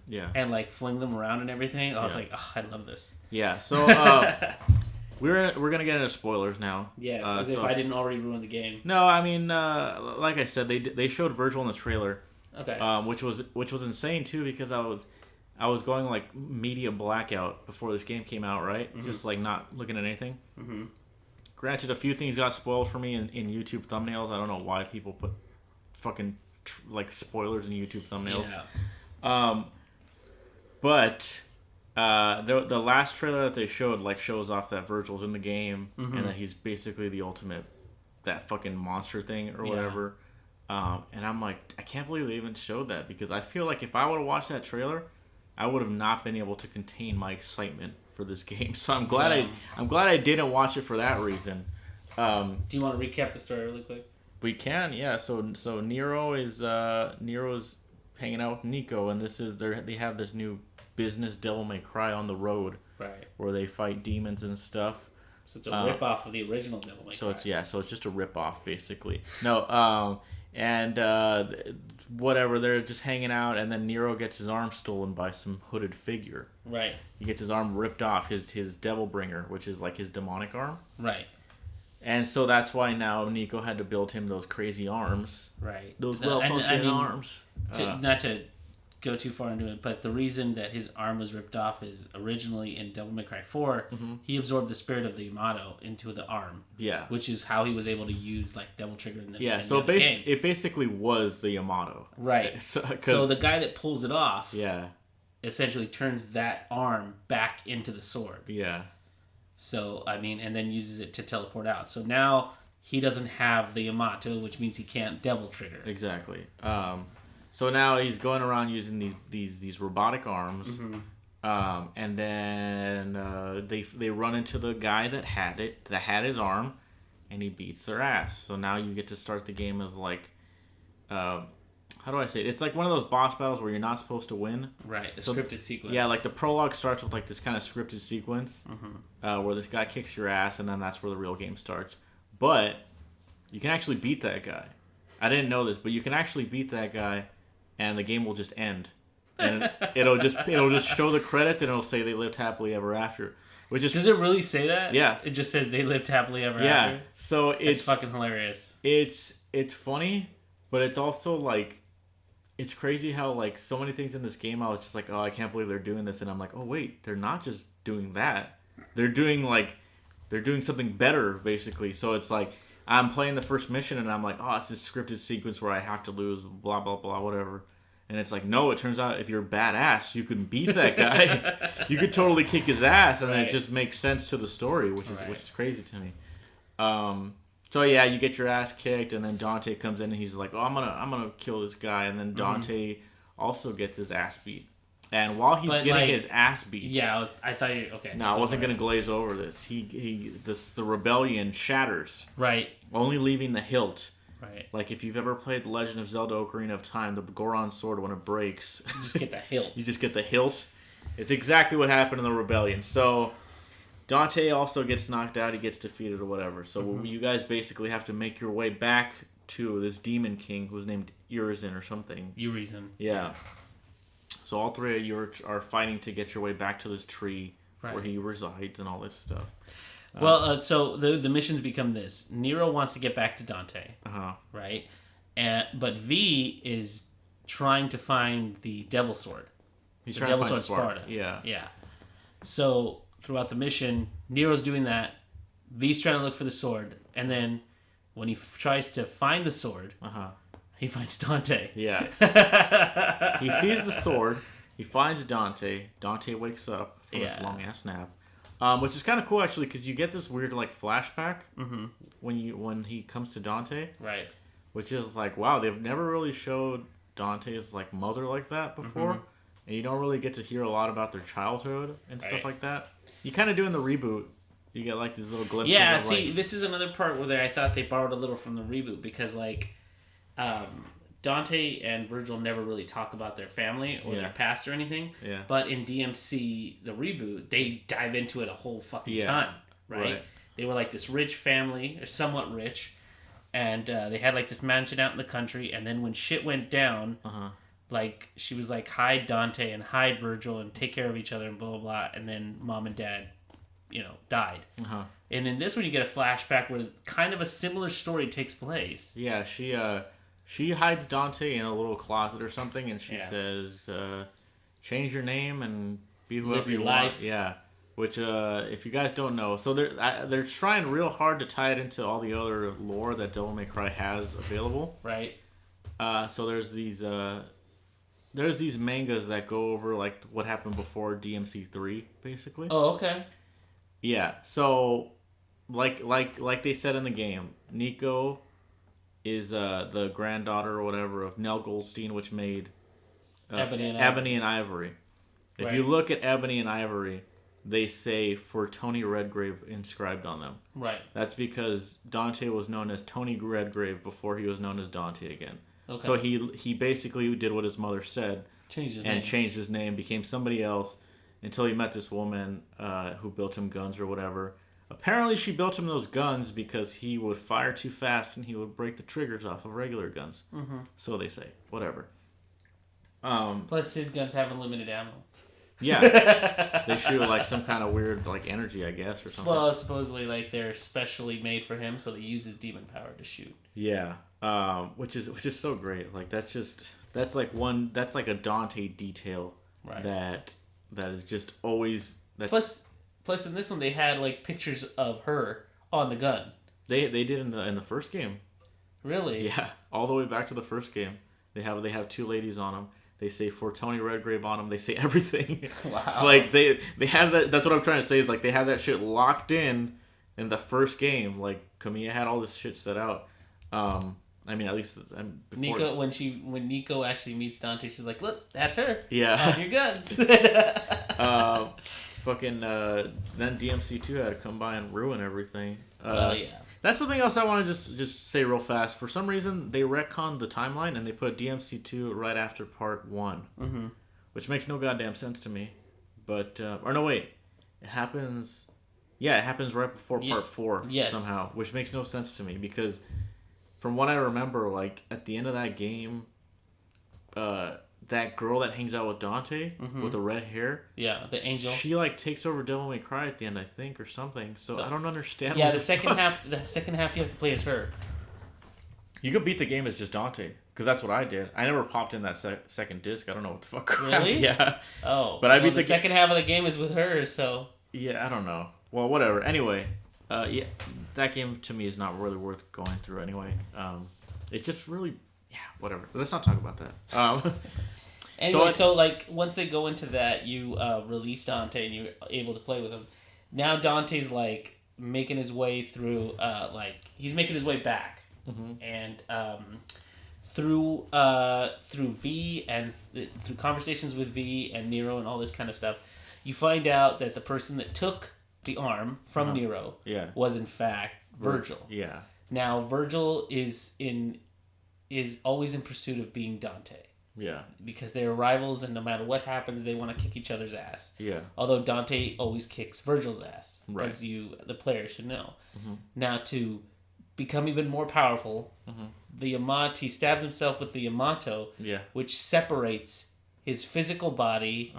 Yeah. And like fling them around and everything. I was like, oh, I love this. Yeah. So we're gonna get into spoilers now. Yes, as if I didn't already ruin the game. No, I mean, like I said, they showed Virgil in the trailer. Okay. Which was insane too, because I was going like media blackout before this game came out, right? Mm-hmm. Just like not looking at anything. Mm-hmm. Granted, a few things got spoiled for me in YouTube thumbnails. I don't know why people put fucking like spoilers in YouTube thumbnails. Yeah. But the last trailer that they showed like shows off that Virgil's in the game and that he's basically the ultimate, that fucking monster thing or whatever. And I'm like, I can't believe they even showed that, because I feel like if I would have watched that trailer, I would have not been able to contain my excitement for this game. So I'm glad I didn't watch it for that reason. Do you want to recap the story really quick? We can, yeah. So Nero's hanging out with Nico, and they have this new business Devil May Cry on the road, right? Where they fight demons and stuff. So it's a rip off of the original Devil May Cry. So it's just a rip off basically. No, whatever, they're just hanging out, and then Nero gets his arm stolen by some hooded figure. Right. He gets his arm ripped off, his Devil Bringer, which is like his demonic arm. Right. And so that's why now Nico had to build him those crazy arms. Right. Those well-functioning arms. Not to go too far into it, but the reason that his arm was ripped off is originally in Devil May Cry 4, he absorbed the spirit of the Yamato into the arm. Yeah. Which is how he was able to use like Devil Trigger in the game. It basically was the Yamato. Right. So the guy that pulls it off essentially turns that arm back into the sword. Yeah. So, I mean, and then uses it to teleport out. So now he doesn't have the Yamato, which means he can't Devil Trigger. Exactly. So now he's going around using these robotic arms, and then they run into the guy that had his arm, and he beats their ass. So now you get to start the game as like, how do I say it? It's like one of those boss battles where you're not supposed to win. Right, a scripted sequence. Yeah, like the prologue starts with like this kind of scripted sequence where this guy kicks your ass, and then that's where the real game starts. But you can actually beat that guy. I didn't know this, but you can actually beat that guy, and the game will just end, and it'll just show the credits, and it'll say they lived happily ever after. Which is, does it really say that? Yeah, it just says they lived happily ever after. Yeah, so it's fucking hilarious. It's funny, but it's also like, it's crazy how like so many things in this game I was just like, oh, I can't believe they're doing this, and I'm like, oh wait, they're not just doing that, they're doing something better basically. So it's like, I'm playing the first mission, and I'm like, oh, it's this scripted sequence where I have to lose, blah, blah, blah, whatever. And it's like, no, it turns out if you're badass, you can beat that guy. You could totally kick his ass, and then it just makes sense to the story, which is crazy to me. So yeah, you get your ass kicked, and then Dante comes in, and he's like, oh, I'm gonna kill this guy. And then Dante also gets his ass beat. And while he's getting his ass beat, I thought you okay. No, I wasn't gonna glaze over this. The rebellion shatters, right? Only leaving the hilt, right? Like if you've ever played The Legend of Zelda: Ocarina of Time, the Goron sword, when it breaks, you just get the hilt. You just get the hilt. It's exactly what happened in the rebellion. So Dante also gets knocked out. He gets defeated or whatever. So you guys basically have to make your way back to this demon king who's named Urizen or something. Urizen. Yeah. So all three of you are fighting to get your way back to this tree where he resides and all this stuff. So the missions become this. Nero wants to get back to Dante, right? But V is trying to find the Devil Sword. He's trying to find Sparta. Yeah. Yeah. So throughout the mission, Nero's doing that. V's trying to look for the sword. And then when he tries to find the sword... he finds Dante. Yeah. He sees the sword. He finds Dante. Dante wakes up from his long-ass nap. Which is kind of cool, actually, because you get this weird, like, flashback when he comes to Dante. Right. Which is like, wow, they've never really showed Dante's, like, mother like that before. And you don't really get to hear a lot about their childhood and stuff like that. You kind of do in the reboot. You get, like, these little glimpses of, like... this is another part where I thought they borrowed a little from the reboot, because, like... Dante and Virgil never really talk about their family or their past or anything. Yeah. But in DMC, the reboot, they dive into it a whole fucking ton, right? They were like this rich family, or somewhat rich, and they had like this mansion out in the country. And then when shit went down, like she was like, hide Dante and hide Virgil and take care of each other and blah blah blah. And then mom and dad, died. And in this one, you get a flashback where kind of a similar story takes place. Yeah, she hides Dante in a little closet or something, and she says, "Change your name and be whoever you want." Yeah. Which, if you guys don't know, so they're trying real hard to tie it into all the other lore that Devil May Cry has available. Right. So there's these mangas that go over like what happened before DMC3, basically. Oh, okay. Yeah. So, like they said in the game, Nico is the granddaughter or whatever of Nell Goldstein, which made Ebony and Ivory. If you look at Ebony and Ivory, they say for Tony Redgrave inscribed on them. Right. That's because Dante was known as Tony Redgrave before he was known as Dante again. Okay. So he basically did what his mother said. Changed his name, became somebody else until he met this woman who built him guns or whatever. Apparently she built him those guns because he would fire too fast and he would break the triggers off of regular guns. Mm-hmm. So they say. Whatever. Plus his guns have unlimited ammo. Yeah, they shoot like some kind of weird like energy, I guess, or something. Well, supposedly like they're specially made for him, so they use his demon power to shoot. Yeah, which is so great. Like that's like a Dante detail that is just always. Plus in this one they had like pictures of her on the gun. They did in the first game. Really? Yeah, all the way back to the first game. They have two ladies on them. They say for Tony Redgrave on them. They say everything. Wow. Like they have that. That's what I'm trying to say. Is like they had that shit locked in the first game. Like Kamiya had all this shit set out. I mean, at least Nico when Nico actually meets Dante, she's like, "Look, that's her. Yeah, on your guns." Fucking. Then DMC2 had to come by and ruin everything. Oh yeah. That's something else I want to just say real fast. For some reason, they retconned the timeline and they put DMC2 right after Part 1. Which makes no goddamn sense to me. But, or no, wait. It happens right before Part 4 somehow. Which makes no sense to me because from what I remember, like, at the end of that game, that girl that hangs out with Dante with the red hair. Yeah, the angel. She like takes over Devil May Cry at the end, I think, or something. So I don't understand. Yeah, the second half you have to play as her. You could beat the game as just Dante, because that's what I did. I never popped in that second disc. I don't know what the fuck. Really? Yeah. Oh. But I beat the second half of the game is with her, so. Yeah, I don't know. Well, whatever. Anyway, yeah, that game to me is not really worth going through. Anyway, it's just really, whatever. Let's not talk about that. Anyway, so like once they go into that, you release Dante and you're able to play with him. Now Dante's like making his way through, he's making his way back, and through V and through conversations with V and Nero and all this kind of stuff, you find out that the person that took the arm from Nero was in fact Virgil. Yeah. Now Virgil is always in pursuit of being Dante. Yeah. Because they're rivals, and no matter what happens, they want to kick each other's ass. Yeah. Although Dante always kicks Virgil's ass, as the player, should know. Now, to become even more powerful, he stabs himself with the Yamato, which separates his physical body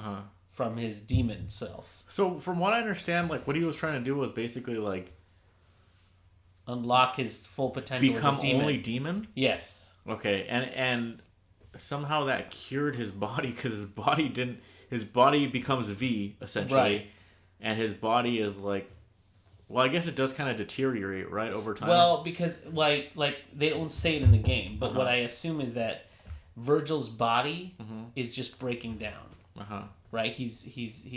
from his demon self. So, from what I understand, like what he was trying to do was basically like unlock his full potential. Become as a demon. Only demon. Yes. Okay, and somehow that cured his body because his body becomes V essentially, and his body is like, well, I guess it does kind of deteriorate over time. Well, because like they don't say it in the game, but what I assume is that Virgil's body is just breaking down. Right? He's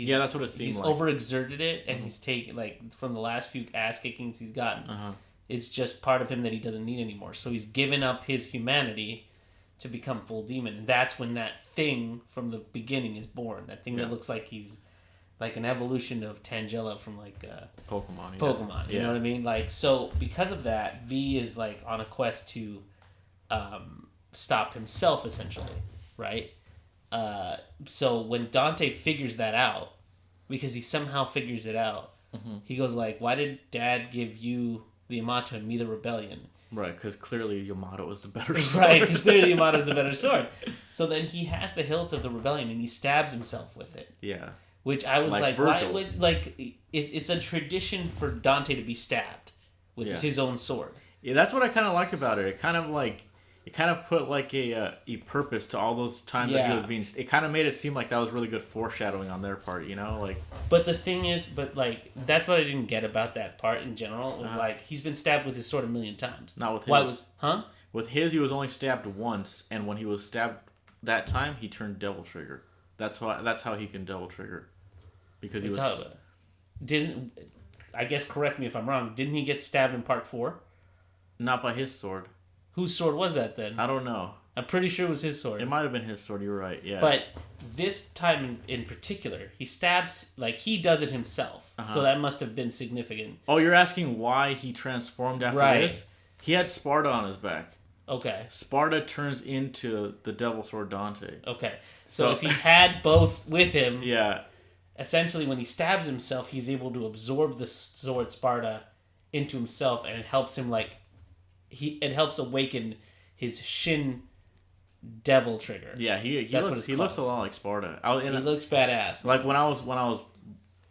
that's what it seems like. He's overexerted it, and he's taken like from the last few ass kickings he's gotten. It's just part of him that he doesn't need anymore. So he's given up his humanity to become full demon, and that's when that thing from the beginning is born. That thing that looks like he's like an evolution of Tangela from like Pokemon. You know what I mean? Like, so because of that, V is like on a quest to stop himself essentially, right? So when Dante figures that out, because he somehow figures it out, he goes like, "Why did Dad give you the Yamato and me the Rebellion?" Right, because clearly Yamato is the better sword. Right, because clearly Yamato's the better sword. So then he has the hilt of the rebellion and he stabs himself with it. Yeah. Which I was like Virgil. why was like it's a tradition for Dante to be stabbed with his own sword. Yeah, that's what I kind of like about it. It kind of put like a purpose to all those times that he was being. It kind of made it seem like that was really good foreshadowing on their part, you know, like. But the thing is, that's what I didn't get about that part in general. Was like he's been stabbed with his sword 1,000,000 times. Not with his. Why was With his, he was only stabbed once, and when he was stabbed that time, he turned Devil Trigger. That's how he can Devil Trigger, because he was. Didn't I guess? Correct me if I'm wrong. Didn't he get stabbed in part 4? Not by his sword. Whose sword was that then? I don't know. I'm pretty sure it was his sword. It might have been his sword. You're right. Yeah. But this time in particular, he stabs he does it himself. So that must have been significant. Oh, you're asking why he transformed after this? He had Sparta on his back. Okay. Sparta turns into the Devil Sword Dante. Okay. So if he had both with him, yeah. Essentially when he stabs himself, he's able to absorb the sword Sparta into himself, and it helps him it helps awaken his Shin Devil Trigger. Yeah, he looks a lot like Sparta. He looks badass. Like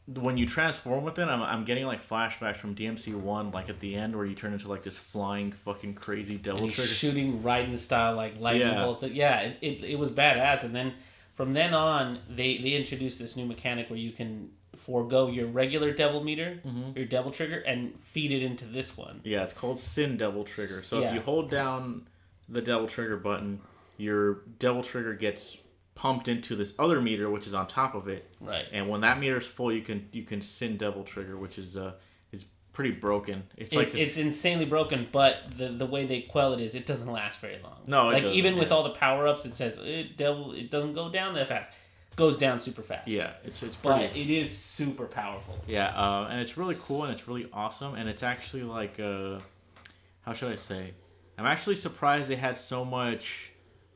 when you transform with it, I'm getting like flashbacks from DMC1, like at the end where you turn into like this flying fucking crazy Devil Trigger, shooting Raiden style like lightning bolts. Yeah, it was badass. And then from then on, they introduced this new mechanic where you can forego your regular devil meter, your devil trigger, and feed it into this one. Yeah, it's called Sin Devil Trigger. So if you hold down the devil trigger button, your devil trigger gets pumped into this other meter, which is on top of it. Right. And when that meter is full, you can Sin Devil Trigger, which is pretty broken. It's insanely broken, but the way they quell it is it doesn't last very long. No, it like doesn't, even with all the power ups, it says it doesn't go down that fast. It goes down super fast. Yeah, it's pretty. But it is super powerful. Yeah, and it's really cool and it's really awesome, and it's actually like how should I say? I'm actually surprised they had so much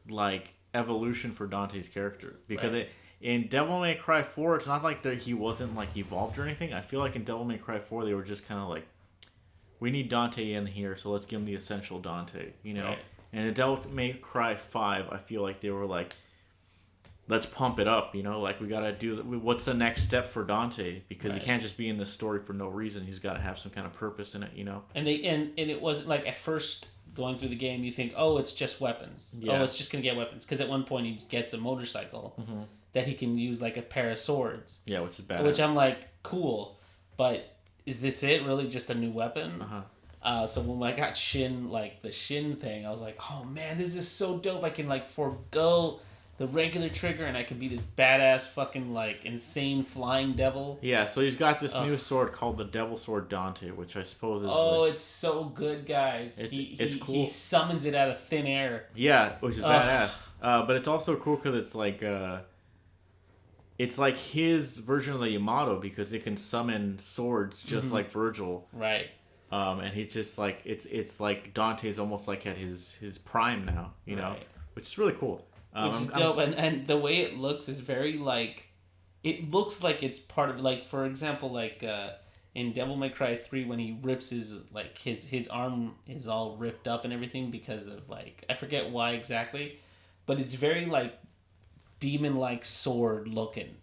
like evolution for Dante's character, because in Devil May Cry 4, it's not like he wasn't like evolved or anything. I feel like in Devil May Cry 4 they were just kind of like, we need Dante in here, so let's give him the essential Dante, you know. Right. And in Devil May Cry 5, I feel like they were like, let's pump it up, you know, like we gotta do what's the next step for Dante, because he can't just be in this story for no reason. He's got to have some kind of purpose in it, you know. And it wasn't like at first going through the game you think, oh, it's just weapons. Oh, it's just gonna get weapons, because at one point he gets a motorcycle that he can use like a pair of swords. Yeah, which is badass. Which I'm like, cool, but is this it? Really, just a new weapon? So when I got Shin, like the Shin thing, I was like, oh man, this is so dope. I can like forego the regular trigger and I can be this badass fucking like insane flying devil. Yeah, so he's got this new sword called the Devil Sword Dante, which I suppose is it's so good, guys. It's cool. He summons it out of thin air. Yeah, which is badass. But it's also cool because it's like his version of the Yamato, because it can summon swords just like Virgil. Right. And he's just like it's like Dante's almost like at his prime now, you know, which is really cool. Which is dope, and the way it looks is very like, it looks like it's part of, like, for example, like in Devil May Cry 3 when he rips his arm is all ripped up and everything because of like, I forget why exactly, but it's very like demon-like sword looking.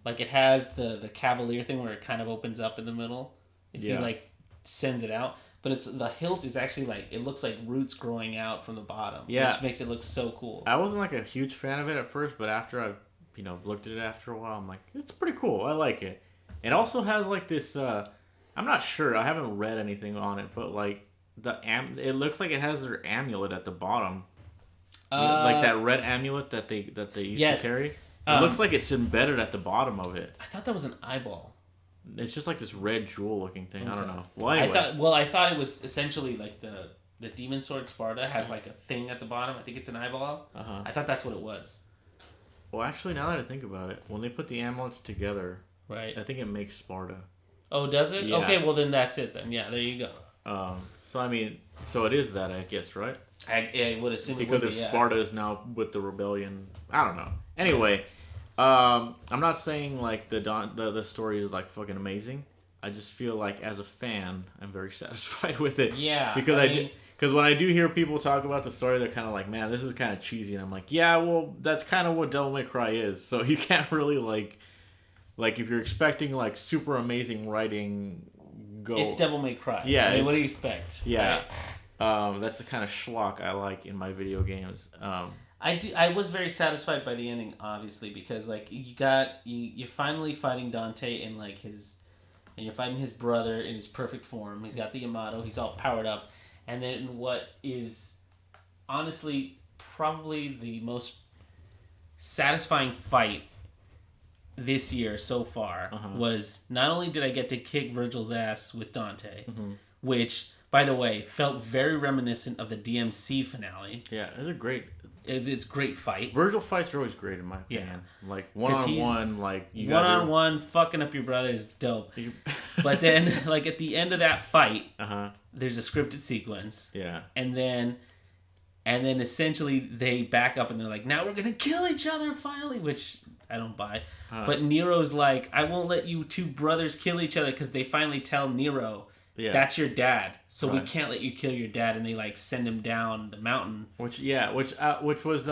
Like it has the cavalier thing where it kind of opens up in the middle if you like sends it out. But the hilt is actually like, it looks like roots growing out from the bottom. Yeah. Which makes it look so cool. I wasn't like a huge fan of it at first, but after I looked at it after a while, I'm like, it's pretty cool. I like it. It also has like this, I'm not sure, I haven't read anything on it, but like it looks like it has their amulet at the bottom. Like that red amulet that they used to carry. It looks like it's embedded at the bottom of it. I thought that was an eyeball. It's just like this red jewel looking thing. Okay. I don't know. Well, anyway. I thought it was essentially like the demon sword Sparta has like a thing at the bottom. I think it's an eyeball. I thought that's what it was. Well, actually, now that I think about it, when they put the amulets together, I think it makes Sparta. Oh, does it? Yeah. Okay, well then that's it then. Yeah, there you go. So I mean, so it is that, I guess, right? I would assume because if Sparta is now with the rebellion, I don't know. Anyway. I'm not saying like the story is like fucking amazing. I just feel like as a fan, I'm very satisfied with it. Yeah, because Because when I do hear people talk about the story, they're kind of like, man, this is kind of cheesy. And I'm like, yeah, well, that's kind of what Devil May Cry is. So you can't really, like if you're expecting, like, super amazing writing, go... It's Devil May Cry. Yeah. I mean, what do you expect? Yeah. Right? That's the kind of schlock I like in my video games. I was very satisfied by the ending, obviously, because, like, you're finally fighting Dante in, like, and you're fighting his brother in his perfect form. He's got the Yamato. He's all powered up. And then what is, honestly, probably the most satisfying fight this year so far was not only did I get to kick Virgil's ass with Dante, which, by the way, felt very reminiscent of the DMC finale. Yeah, it was a great... It's a great fight. Virgil fights are always great in my opinion. Yeah. Like one-on-one, like you guys one-on-one fucking up your brother is dope. But then, like at the end of that fight, there's a scripted sequence. Yeah. And then essentially they back up and they're like, now we're gonna kill each other finally, which I don't buy. But Nero's like, I won't let you two brothers kill each other, because they finally tell Nero, that's your dad, so we can't let you kill your dad, and they like send him down the mountain. Which was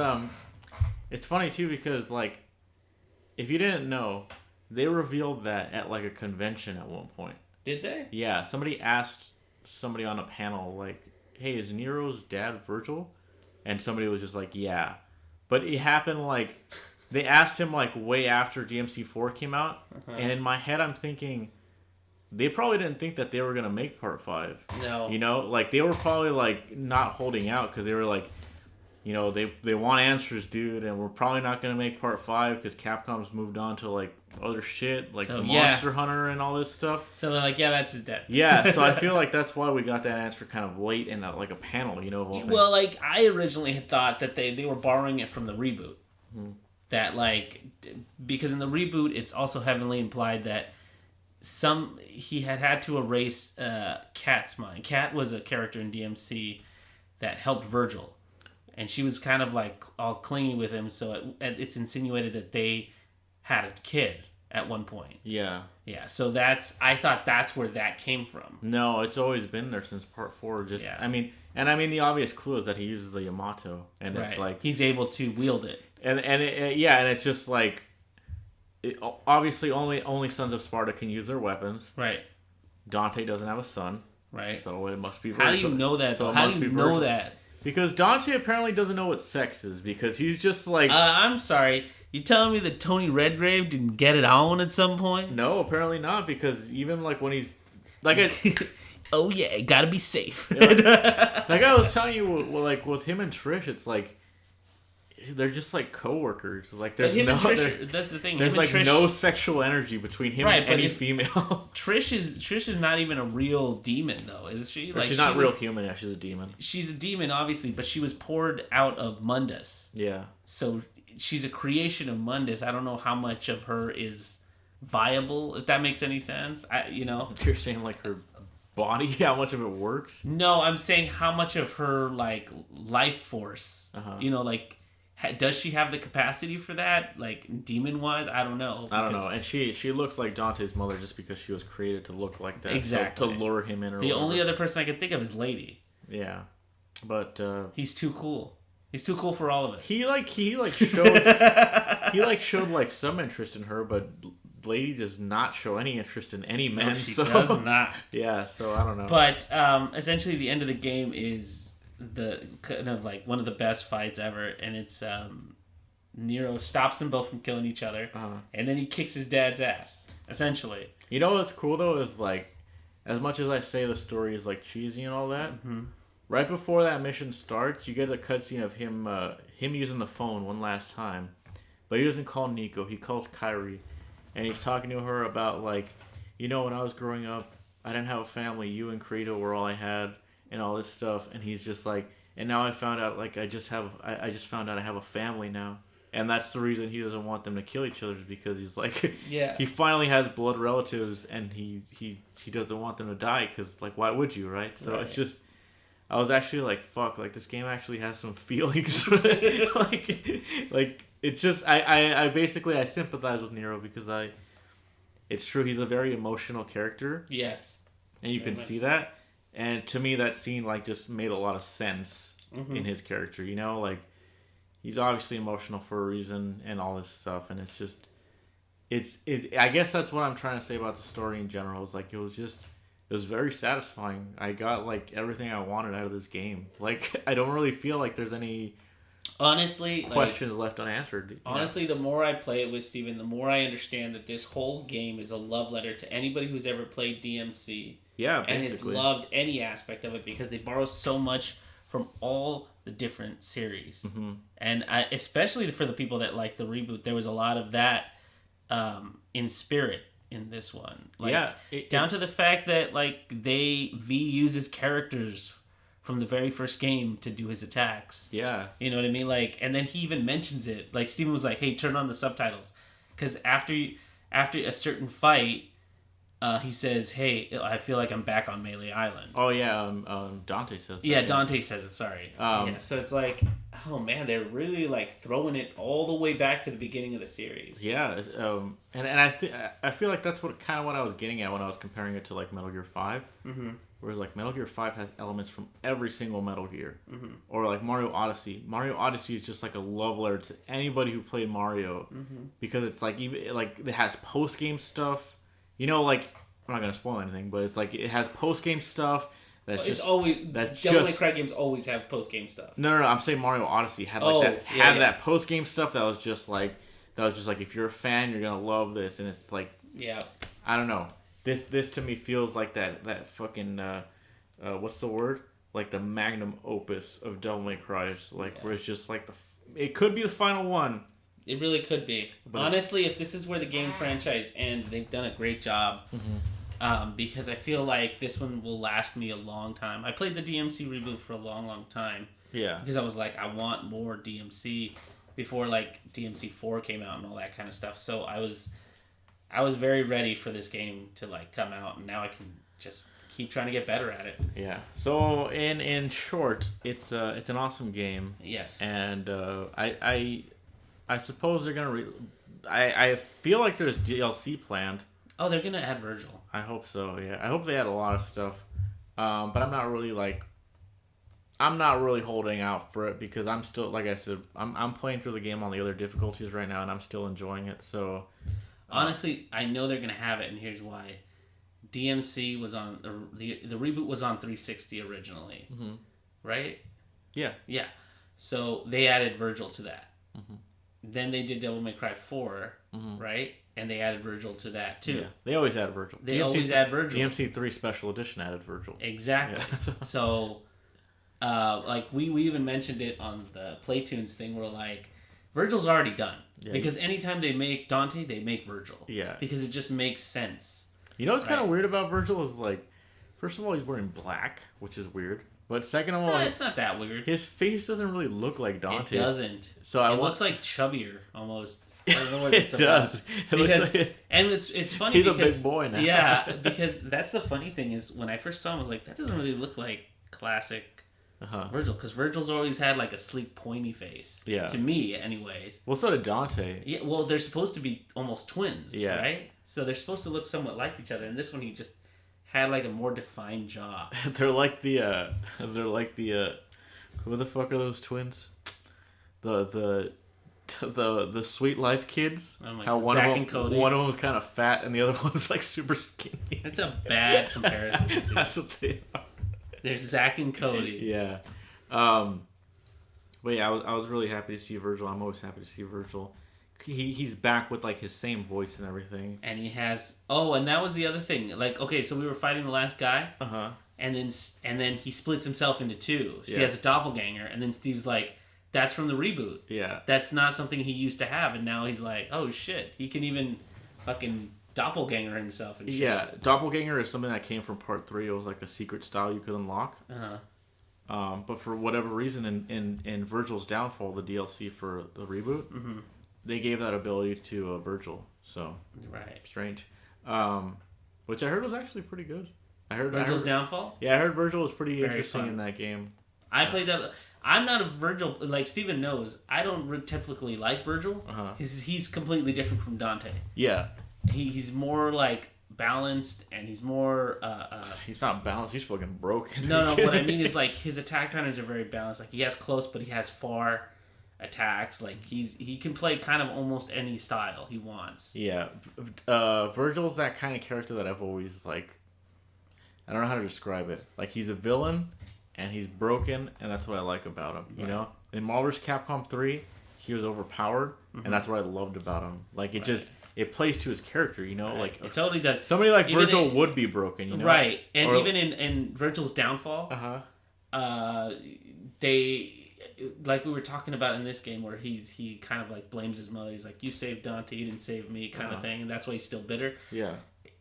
it's funny too, because like if you didn't know, they revealed that at like a convention at one point. Did they? Yeah, somebody asked somebody on a panel like, "Hey, is Nero's dad Virgil?" And somebody was just like, "Yeah," but it happened like they asked him like way after DMC4 came out, and in my head I'm thinking, they probably didn't think that they were going to make part 5. No. You know? Like, they were probably, like, not holding out because they were like, you know, they want answers, dude, and we're probably not going to make part 5 because Capcom's moved on to, like, other shit, like the Monster Hunter and all this stuff. So they're like, yeah, that's his dad. Yeah, so I feel like that's why we got that answer kind of late in, like, a panel, you know? Well, like, I originally had thought that they were borrowing it from the reboot. That, like, because in the reboot, it's also heavily implied that he had to erase Kat's mind. Kat was a character in DMC that helped Virgil, and she was kind of like all clingy with him, so it's insinuated that they had a kid at one point. Yeah. So I thought that's where that came from. No, it's always been there since part 4. I mean the obvious clue is that he uses the Yamato, and it's like he's able to wield it, and it's just like, obviously only Sons of Sparta can use their weapons. Right. Dante doesn't have a son. Right. So it must be Virgil. How do you know that? So how do you know that? Because Dante apparently doesn't know what sex is, because he's just like... I'm sorry. You telling me that Tony Redgrave didn't get it on at some point? No, apparently not, because even like when he's... like oh yeah, gotta be safe. Like I was telling you, like with him and Trish, it's like... they're just like co-workers. Like there's that's the thing. There's like Trish, no sexual energy between him and any female. Trish is not even a real demon though, is she? Like she's not real human. Yeah, she's a demon. She's a demon, obviously, but she was poured out of Mundus. Yeah. So she's a creation of Mundus. I don't know how much of her is viable, if that makes any sense. You're saying like her body, how much of it works? No, I'm saying how much of her like life force. Like. Does she have the capacity for that, like demon-wise? I don't know. I don't know. And she looks like Dante's mother just because she was created to look like that. Exactly. To lure him in. Or the only other person I can think of is Lady. Yeah, but he's too cool. He's too cool for all of it. He showed like some interest in her, but Lady does not show any interest in any man. No, she does not. Yeah, so I don't know. But essentially, the end of the game is the kind of like one of the best fights ever, and it's Nero stops them both from killing each other, and then he kicks his dad's ass, essentially. You know what's cool though is like, as much as I say the story is like cheesy and all that, right before that mission starts, you get a cutscene of him using the phone one last time, but he doesn't call Nico, he calls Kairi, and he's talking to her about like, when I was growing up, I didn't have a family, you and Credo were all I had. And all this stuff, and he's just like, and now I found out, like, I just found out I have a family now, and that's the reason he doesn't want them to kill each other, because he's like, he finally has blood relatives, and he doesn't want them to die, because like, why would you, right? So It's just, I was actually like, fuck, like this game actually has some feelings, like it's just, I basically I sympathize with Nero because it's true, he's a very emotional character. Yes, and you can see that. And to me, that scene like just made a lot of sense in his character. You know, like he's obviously emotional for a reason and all this stuff, and it's just I guess that's what I'm trying to say about the story in general. It's like it was very satisfying. I got like everything I wanted out of this game. Like I don't really feel like there's any honestly questions left unanswered. Honestly, the more I play it with Steven, the more I understand that this whole game is a love letter to anybody who's ever played DMC. Yeah, basically. And has loved any aspect of it because they borrow so much from all the different series. And especially for the people that like the reboot, there was a lot of that in spirit in this one. Like, down to the fact that like V uses characters from the very first game to do his attacks. Yeah. You know what I mean? Like, and then he even mentions it. Like, Steven was like, hey, turn on the subtitles. Because after a certain fight, he says, hey, I feel like I'm back on Melee Island. Oh, yeah. Dante says that. Yeah, Dante says it, sorry. So it's like, oh, man, they're really, like, throwing it all the way back to the beginning of the series. Yeah. And I feel like that's what I was getting at when I was comparing it to, like, Metal Gear 5. Whereas, like, Metal Gear 5 has elements from every single Metal Gear. Or, like, Mario Odyssey. Mario Odyssey is just, like, a love letter to anybody who played Mario. Because it's, like, even like it has post-game stuff. You know, like, I'm not going to spoil anything, but it's, like, it has post-game stuff that's just... Devil May Cry games always have post-game stuff. No, I'm saying Mario Odyssey had, like, that post-game stuff that was just, like, if you're a fan, you're going to love this. And it's, like... Yeah. I don't know. This to me feels like that fucking what's the word? Like the magnum opus of Devil May Cry, where it's just like it could be the final one. It really could be. But honestly, if this is where the game franchise ends, they've done a great job. Because I feel like this one will last me a long time. I played the DMC reboot for a long, long time. Yeah. Because I was like, I want more DMC before like DMC 4 came out and all that kind of stuff. So I was very ready for this game to like come out, and now I can just keep trying to get better at it. Yeah. So in short, it's an awesome game. Yes. And I suppose they're gonna. I feel like there's DLC planned. Oh, they're gonna add Virgil. I hope so. Yeah. I hope they add a lot of stuff. But I'm not really holding out for it because I'm still, like I said, I'm playing through the game on the other difficulties right now, and I'm still enjoying it. So. Honestly, I know they're gonna have it, and here's why. DMC was on the reboot was on 360 originally, right? Yeah, yeah. So they added Virgil to that. Then they did Devil May Cry 4, right? And they added Virgil to that too. Yeah, they always add Virgil. They always add Virgil. DMC 3 Special Edition added Virgil. Exactly. Yeah. So, like we even mentioned it on the Toons thing. We're like, Virgil's already done. Yeah, because anytime they make Dante, they make Virgil. Yeah. Because it just makes sense. You know what's kind of weird about Virgil is, like, first of all, he's wearing black, which is weird. But second of all... it's not that weird. His face doesn't really look like Dante. It doesn't. So it looks like chubbier, almost. I don't know what it's does. And it's funny because... He's a big boy now. Yeah, because that's the funny thing is, when I first saw him, I was like, that doesn't really look like classic... Virgil, because Virgil's always had like a sleek, pointy face. Yeah. To me, anyways. Well, so did Dante. Yeah. Well, they're supposed to be almost twins. Yeah. Right. So they're supposed to look somewhat like each other. And this one, he just had like a more defined jaw. They're like the. Who the fuck are those twins? The Sweet Life kids. Oh my God. Zach and Cody. One of them was kind of fat, and the other one's like super skinny. That's a bad comparison. Dude. That's what they are. There's Zach and Cody. Yeah. But yeah, I was really happy to see Virgil. I'm always happy to see Virgil. He's back with like his same voice and everything. And he has... Oh, and that was the other thing. Like, okay, so we were fighting the last guy. And then he splits himself into two. So he has a doppelganger. And then Steve's like, that's from the reboot. Yeah. That's not something he used to have. And now he's like, oh shit. He can even fucking... doppelganger himself and shit. Yeah, doppelganger is something that came from part 3. It was like a secret style you could unlock. But for whatever reason, in Virgil's Downfall, the DLC for the reboot, they gave that ability to Virgil. So strange. Which I heard was actually pretty good. I heard Virgil's Downfall. Yeah, I heard Virgil was pretty interesting in that game. I played that. I'm not a Virgil, like Steven knows. I don't typically like Virgil. He's completely different from Dante. Yeah. He's more like balanced and he's more. He's not balanced. He's fucking broken. No. What I mean is like his attack patterns are very balanced. Like he has close, but he has far attacks. Like he can play kind of almost any style he wants. Yeah, Virgil's that kind of character that I've always like. I don't know how to describe it. Like he's a villain, and he's broken, and that's what I like about him. You know, in Marvel vs. Capcom 3, he was overpowered, and that's what I loved about him. Like it plays to his character. You know, like it totally does. Somebody like even Virgil would be broken. You know, right? And even in Virgil's downfall, they. Like we were talking about in this game where he kind of like blames his mother. He's like, you saved Dante, you didn't save me, kind of thing. And that's why he's still bitter. Yeah.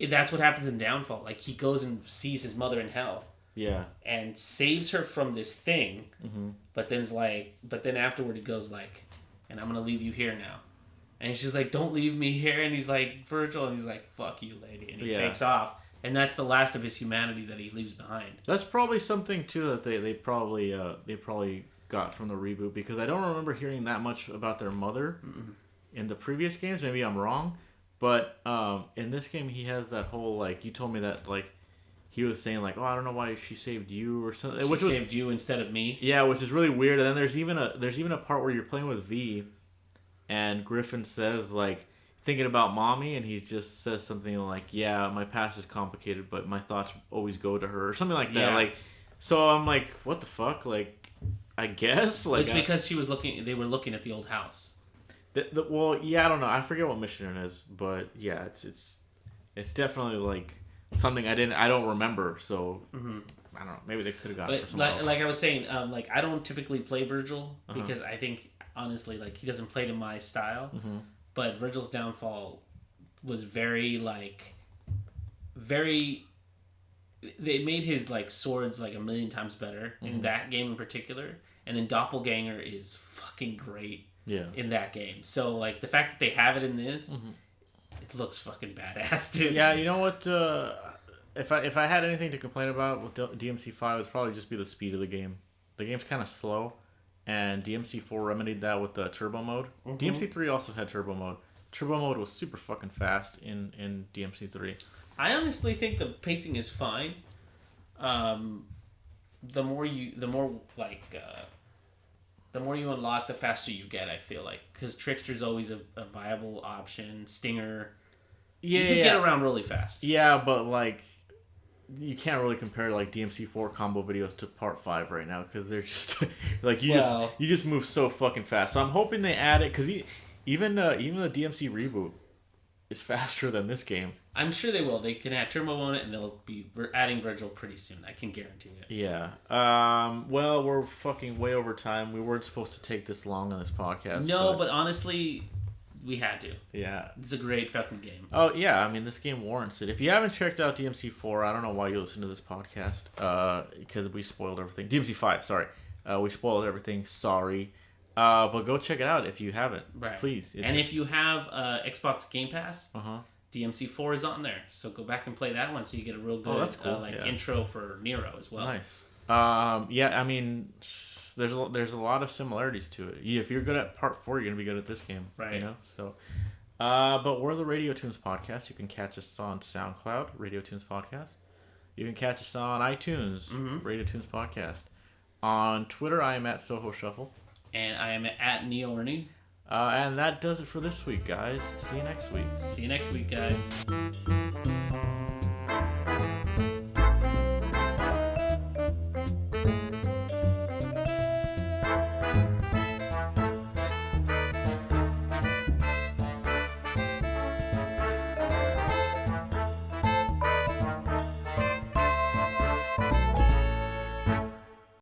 That's what happens in Downfall. Like he goes and sees his mother in hell. Yeah. And saves her from this thing. Mm-hmm. But then afterward he goes like, and I'm going to leave you here now. And she's like, don't leave me here. And he's like, Virgil. And he's like, fuck you, lady. And he takes off. And that's the last of his humanity that he leaves behind. That's probably something too that they probably got from the reboot, because I don't remember hearing that much about their mother in the previous games. Maybe I'm wrong, but in this game he has that whole like, you told me that like he was saying like, oh, I don't know why she saved you or something. She saved you instead of me. Yeah, which is really weird. And then there's even a part where you're playing with V, and Griffin says like, thinking about mommy, and he just says something like, yeah, my past is complicated, but my thoughts always go to her, or something like that. Yeah. Like, so I'm like, what the fuck, like. I guess like it's because they were looking at the old house. Well, yeah, I don't know. I forget what mission it is, but yeah, it's definitely like something I don't remember. So I don't know. Maybe they could have gotten it for else. Like I was saying, like I don't typically play Virgil because I think honestly, like he doesn't play to my style. Mm-hmm. But Virgil's Downfall was very. They made his like swords like a million times better in that game in particular, and then Doppelganger is fucking great in that game. So like the fact that they have it in this, it looks fucking badass, dude. Yeah, you know what? If I had anything to complain about with DMC5, it would probably just be the speed of the game. The game's kind of slow, and DMC4 remedied that with the turbo mode. DMC3 also had turbo mode. Turbo mode was super fucking fast in DMC3. I honestly think the pacing is fine. The more you unlock, the faster you get. I feel like because Trickster's always a viable option. Stinger, you can get around really fast. Yeah, but like you can't really compare like DMC4 combo videos to Part 5 right now because they're just like you just move so fucking fast. So I'm hoping they add it because even the DMC reboot is faster than this game. I'm sure they will. They can add turbo on it, and they'll be adding Virgil pretty soon. I can guarantee it. Yeah. Well, we're fucking way over time. We weren't supposed to take this long on this podcast. No, but honestly, we had to. Yeah. It's a great fucking game. Oh, yeah. I mean, this game warrants it. If you haven't checked out DMC4, I don't know why you listen to this podcast, because we spoiled everything. DMC5, sorry. We spoiled everything. Sorry. But go check it out if you haven't. Right. Please. And if you have Xbox Game Pass, DMC4 is on there. So go back and play that one so you get a real good that's cool. intro for Nero as well. Nice. Yeah, I mean, there's a lot of similarities to it. If you're good at Part 4, you're going to be good at this game. Right. You know? So, but we're the Radio Toons Podcast. You can catch us on SoundCloud, Radio Toons Podcast. You can catch us on iTunes, Radio Toons Podcast. On Twitter, I am at Soho Shuffle. And I am at Neo Ernie. And that does it for this week, guys. See you next week. See you next week, guys.